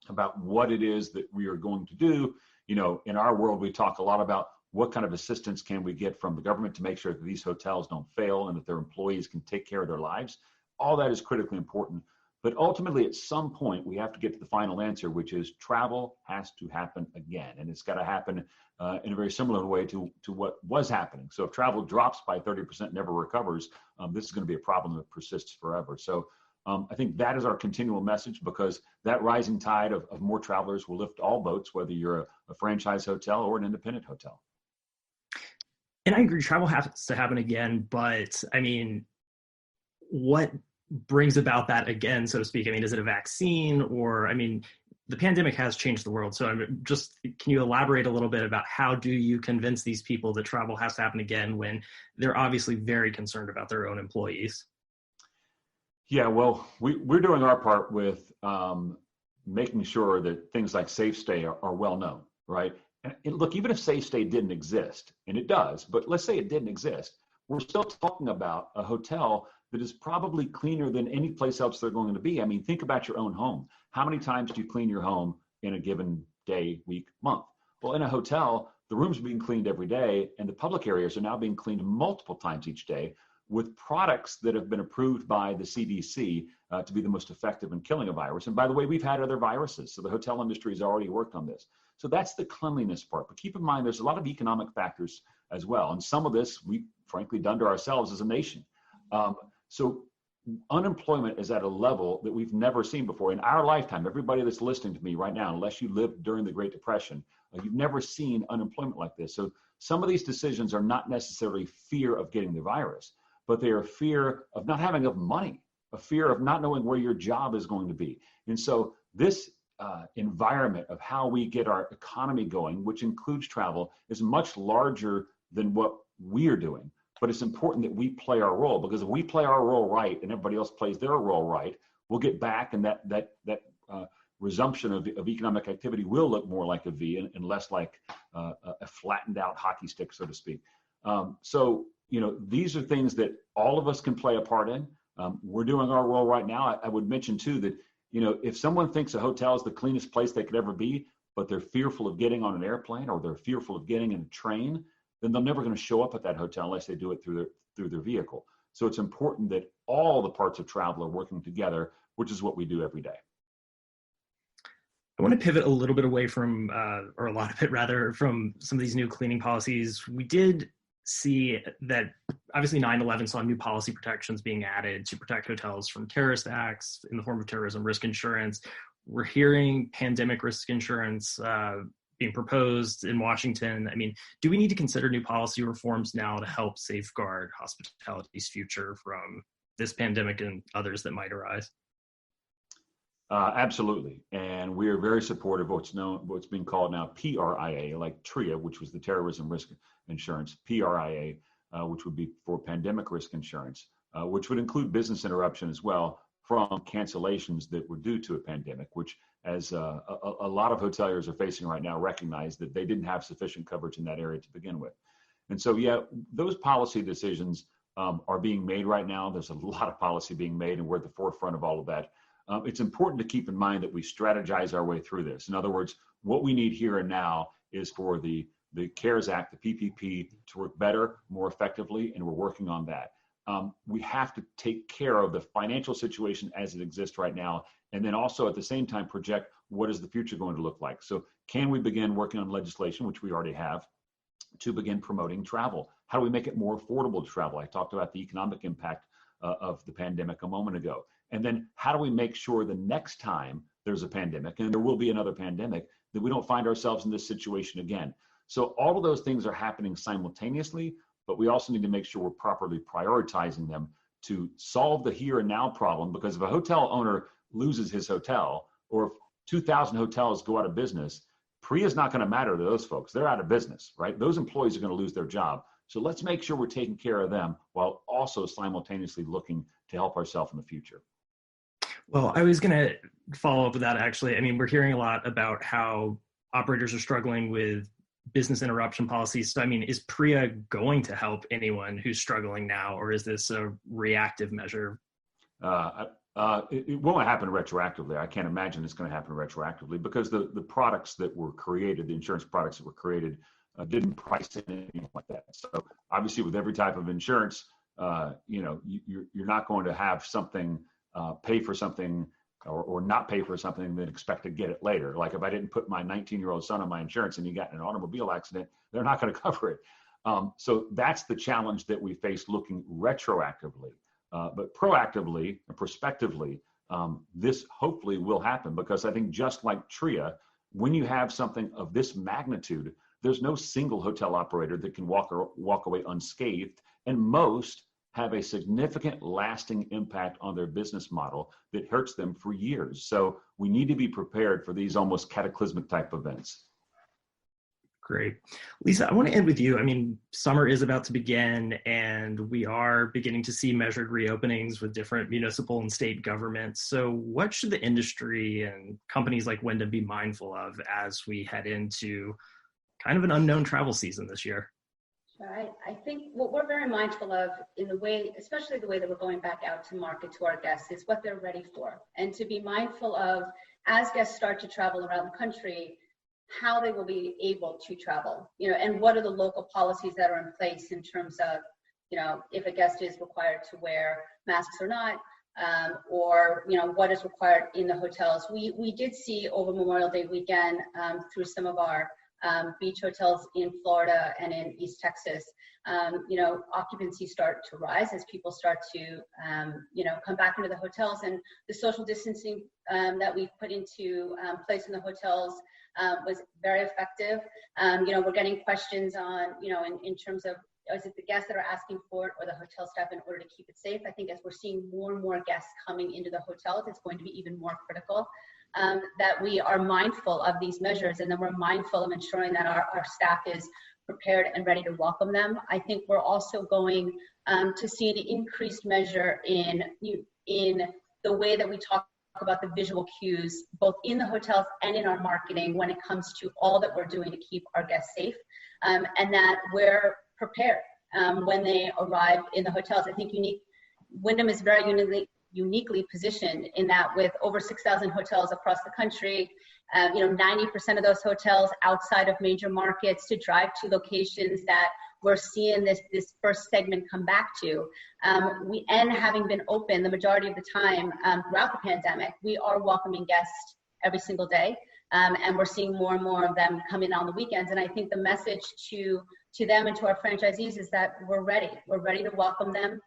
about what it is that we are going to do. In our world, we talk a lot about what kind of assistance can we get from the government to make sure that these hotels don't fail and that their employees can take care of their lives. All that is critically important. But ultimately, at some point, we have to get to the final answer, which is travel has to happen again. And it's got to happen in a very similar way to what was happening. So if travel drops by 30%, never recovers, this is going to be a problem that persists forever. So I think that is our continual message, because that rising tide of more travelers will lift all boats, whether you're a franchise hotel or an independent hotel. And I agree, travel has to happen again, but I mean, what brings about that again, so to speak? I mean, is it a vaccine, or, I mean, the pandemic has changed the world. So can you elaborate a little bit about how do you convince these people that travel has to happen again when they're obviously very concerned about their own employees? Yeah, well, we're doing our part with making sure that things like Safe Stay are well known, right? And look, even if Safe Stay didn't exist, and it does, but let's say it didn't exist, we're still talking about a hotel that is probably cleaner than any place else they're going to be. I mean, think about your own home. How many times do you clean your home in a given day, week, month? Well, in a hotel, the rooms are being cleaned every day, and the public areas are now being cleaned multiple times each day with products that have been approved by the CDC to be the most effective in killing a virus. And by the way, we've had other viruses, so the hotel industry has already worked on this. So that's the cleanliness part. But keep in mind, there's a lot of economic factors as well. And some of this we've frankly done to ourselves as a nation. So unemployment is at a level that we've never seen before in our lifetime. Everybody that's listening to me right now, unless you lived during the Great Depression, you've never seen unemployment like this. So some of these decisions are not necessarily fear of getting the virus, but they are fear of not having enough money, a fear of not knowing where your job is going to be. And so this environment of how we get our economy going, which includes travel, is much larger than what we are doing. But it's important that we play our role, because if we play our role right and everybody else plays their role right, we'll get back, and that resumption of economic activity will look more like a V and less like a flattened out hockey stick, so to speak. So these are things that all of us can play a part in. We're doing our role right now. I would mention too that if someone thinks a hotel is the cleanest place they could ever be, but they're fearful of getting on an airplane or they're fearful of getting in a train, then they're never going to show up at that hotel unless they do it through their vehicle. So it's important that all the parts of travel are working together, which is what we do every day. I want to pivot a little bit away from, or a lot of it rather, from some of these new cleaning policies. We did see that obviously 9/11 saw new policy protections being added to protect hotels from terrorist acts in the form of terrorism risk insurance. We're hearing pandemic risk insurance being proposed in Washington. I mean, do we need to consider new policy reforms now to help safeguard hospitality's future from this pandemic and others that might arise? Absolutely. And we are very supportive of what's being called now PRIA, like TRIA, which was the terrorism risk insurance, PRIA, which would be for pandemic risk insurance, which would include business interruption as well from cancellations that were due to a pandemic, which, as a lot of hoteliers are facing right now, recognize that they didn't have sufficient coverage in that area to begin with. And so, yeah, those policy decisions are being made right now. There's a lot of policy being made, and we're at the forefront of all of that. It's important to keep in mind that we strategize our way through this. In other words, what we need here and now is for the CARES Act, the PPP, to work better, more effectively, and we're working on that. we have to take care of the financial situation as it exists right now, and then also at the same time project what is the future going to look like. So can we begin working on legislation, which we already have, to begin promoting travel? How do we make it more affordable to travel? I talked about the economic impact of the pandemic a moment ago. And then how do we make sure the next time there's a pandemic, and there will be another pandemic, that we don't find ourselves in this situation again? So all of those things are happening simultaneously, but we also need to make sure we're properly prioritizing them to solve the here and now problem. Because if a hotel owner loses his hotel, or if 2,000 hotels go out of business, PREA is not going to matter to those folks. They're out of business, right? Those employees are going to lose their job. So let's make sure we're taking care of them while also simultaneously looking to help ourselves in the future. Well, I was going to follow up with that, actually. I mean, we're hearing a lot about how operators are struggling with business interruption policies. So, I mean, is PREA going to help anyone who's struggling now, or is this a reactive measure? It won't happen retroactively. I can't imagine it's going to happen retroactively, because the products that were created, the insurance products that were created, didn't price in anything like that. So obviously, with every type of insurance, you're not going to have something pay for something or not pay for something and then expect to get it later. Like if I didn't put my 19-year-old son on my insurance and he got in an automobile accident, they're not going to cover it. So that's the challenge that we face looking retroactively. But proactively and prospectively, this hopefully will happen, because I think just like TRIA, when you have something of this magnitude, there's no single hotel operator that can walk away unscathed, and most have a significant lasting impact on their business model that hurts them for years. So we need to be prepared for these almost cataclysmic type events. Great. Lisa, I want to end with you. I mean, summer is about to begin, and we are beginning to see measured reopenings with different municipal and state governments. So what should the industry and companies like Wyndham be mindful of as we head into kind of an unknown travel season this year? Right. I think what we're very mindful of in the way, especially the way that we're going back out to market to our guests, is what they're ready for. And to be mindful of, as guests start to travel around the country, how they will be able to travel, and what are the local policies that are in place in terms of, if a guest is required to wear masks or not, or, what is required in the hotels. We did see over Memorial Day weekend through some of our beach hotels in Florida and in East Texas, occupancy start to rise as people start to, come back into the hotels, and the social distancing that we've put into place in the hotels was very effective. We're getting questions on, in terms of, is it the guests that are asking for it or the hotel staff in order to keep it safe? I think as we're seeing more and more guests coming into the hotels, it's going to be even more critical that we are mindful of these measures, and then we're mindful of ensuring that our staff is prepared and ready to welcome them. I think we're also going to see an increased measure in the way that we talk about the visual cues, both in the hotels and in our marketing, when it comes to all that we're doing to keep our guests safe, and that we're prepared when they arrive in the hotels. I think Wyndham is very uniquely positioned in that, with over 6,000 hotels across the country, 90% of those hotels outside of major markets, to drive to locations that we're seeing this first segment come back to. And having been open the majority of the time throughout the pandemic, we are welcoming guests every single day. And we're seeing more and more of them come in on the weekends. And I think the message to them and to our franchisees is that we're ready. We're ready to welcome them.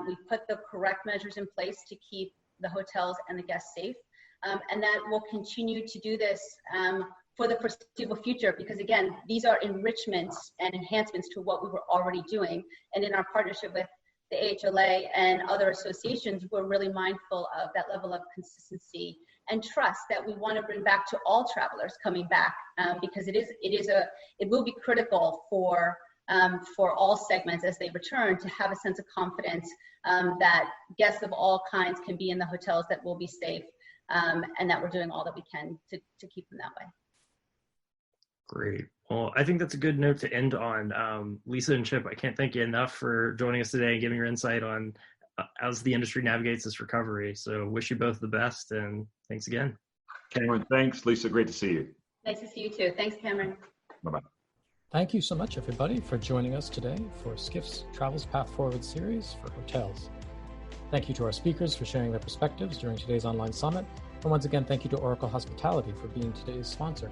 We've put the correct measures in place to keep the hotels and the guests safe. And that we'll continue to do this for the foreseeable future, because again, these are enrichments and enhancements to what we were already doing. And in our partnership with the AHLA and other associations, we're really mindful of that level of consistency and trust that we want to bring back to all travelers coming back, because it will be critical for all segments as they return to have a sense of confidence that guests of all kinds can be in the hotels, that will be safe, and that we're doing all that we can to keep them that way. Great. Well, I think that's a good note to end on. Lisa and Chip, I can't thank you enough for joining us today and giving your insight on as the industry navigates this recovery. So wish you both the best, and thanks again. Cameron, thanks. Lisa, great to see you. Nice to see you too. Thanks, Cameron. Bye-bye. Thank you so much, everybody, for joining us today for Skift's Travel's Path Forward series for hotels. Thank you to our speakers for sharing their perspectives during today's online summit. And once again, thank you to Oracle Hospitality for being today's sponsor.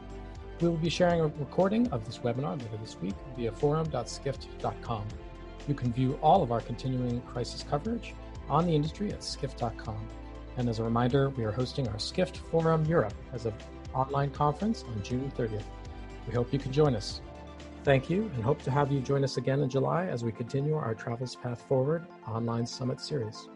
We will be sharing a recording of this webinar later this week via forum.skift.com. You can view all of our continuing crisis coverage on the industry at skift.com. And as a reminder, we are hosting our Skift Forum Europe as an online conference on June 30th. We hope you can join us. Thank you, and hope to have you join us again in July as we continue our Travel's Path Forward online summit series.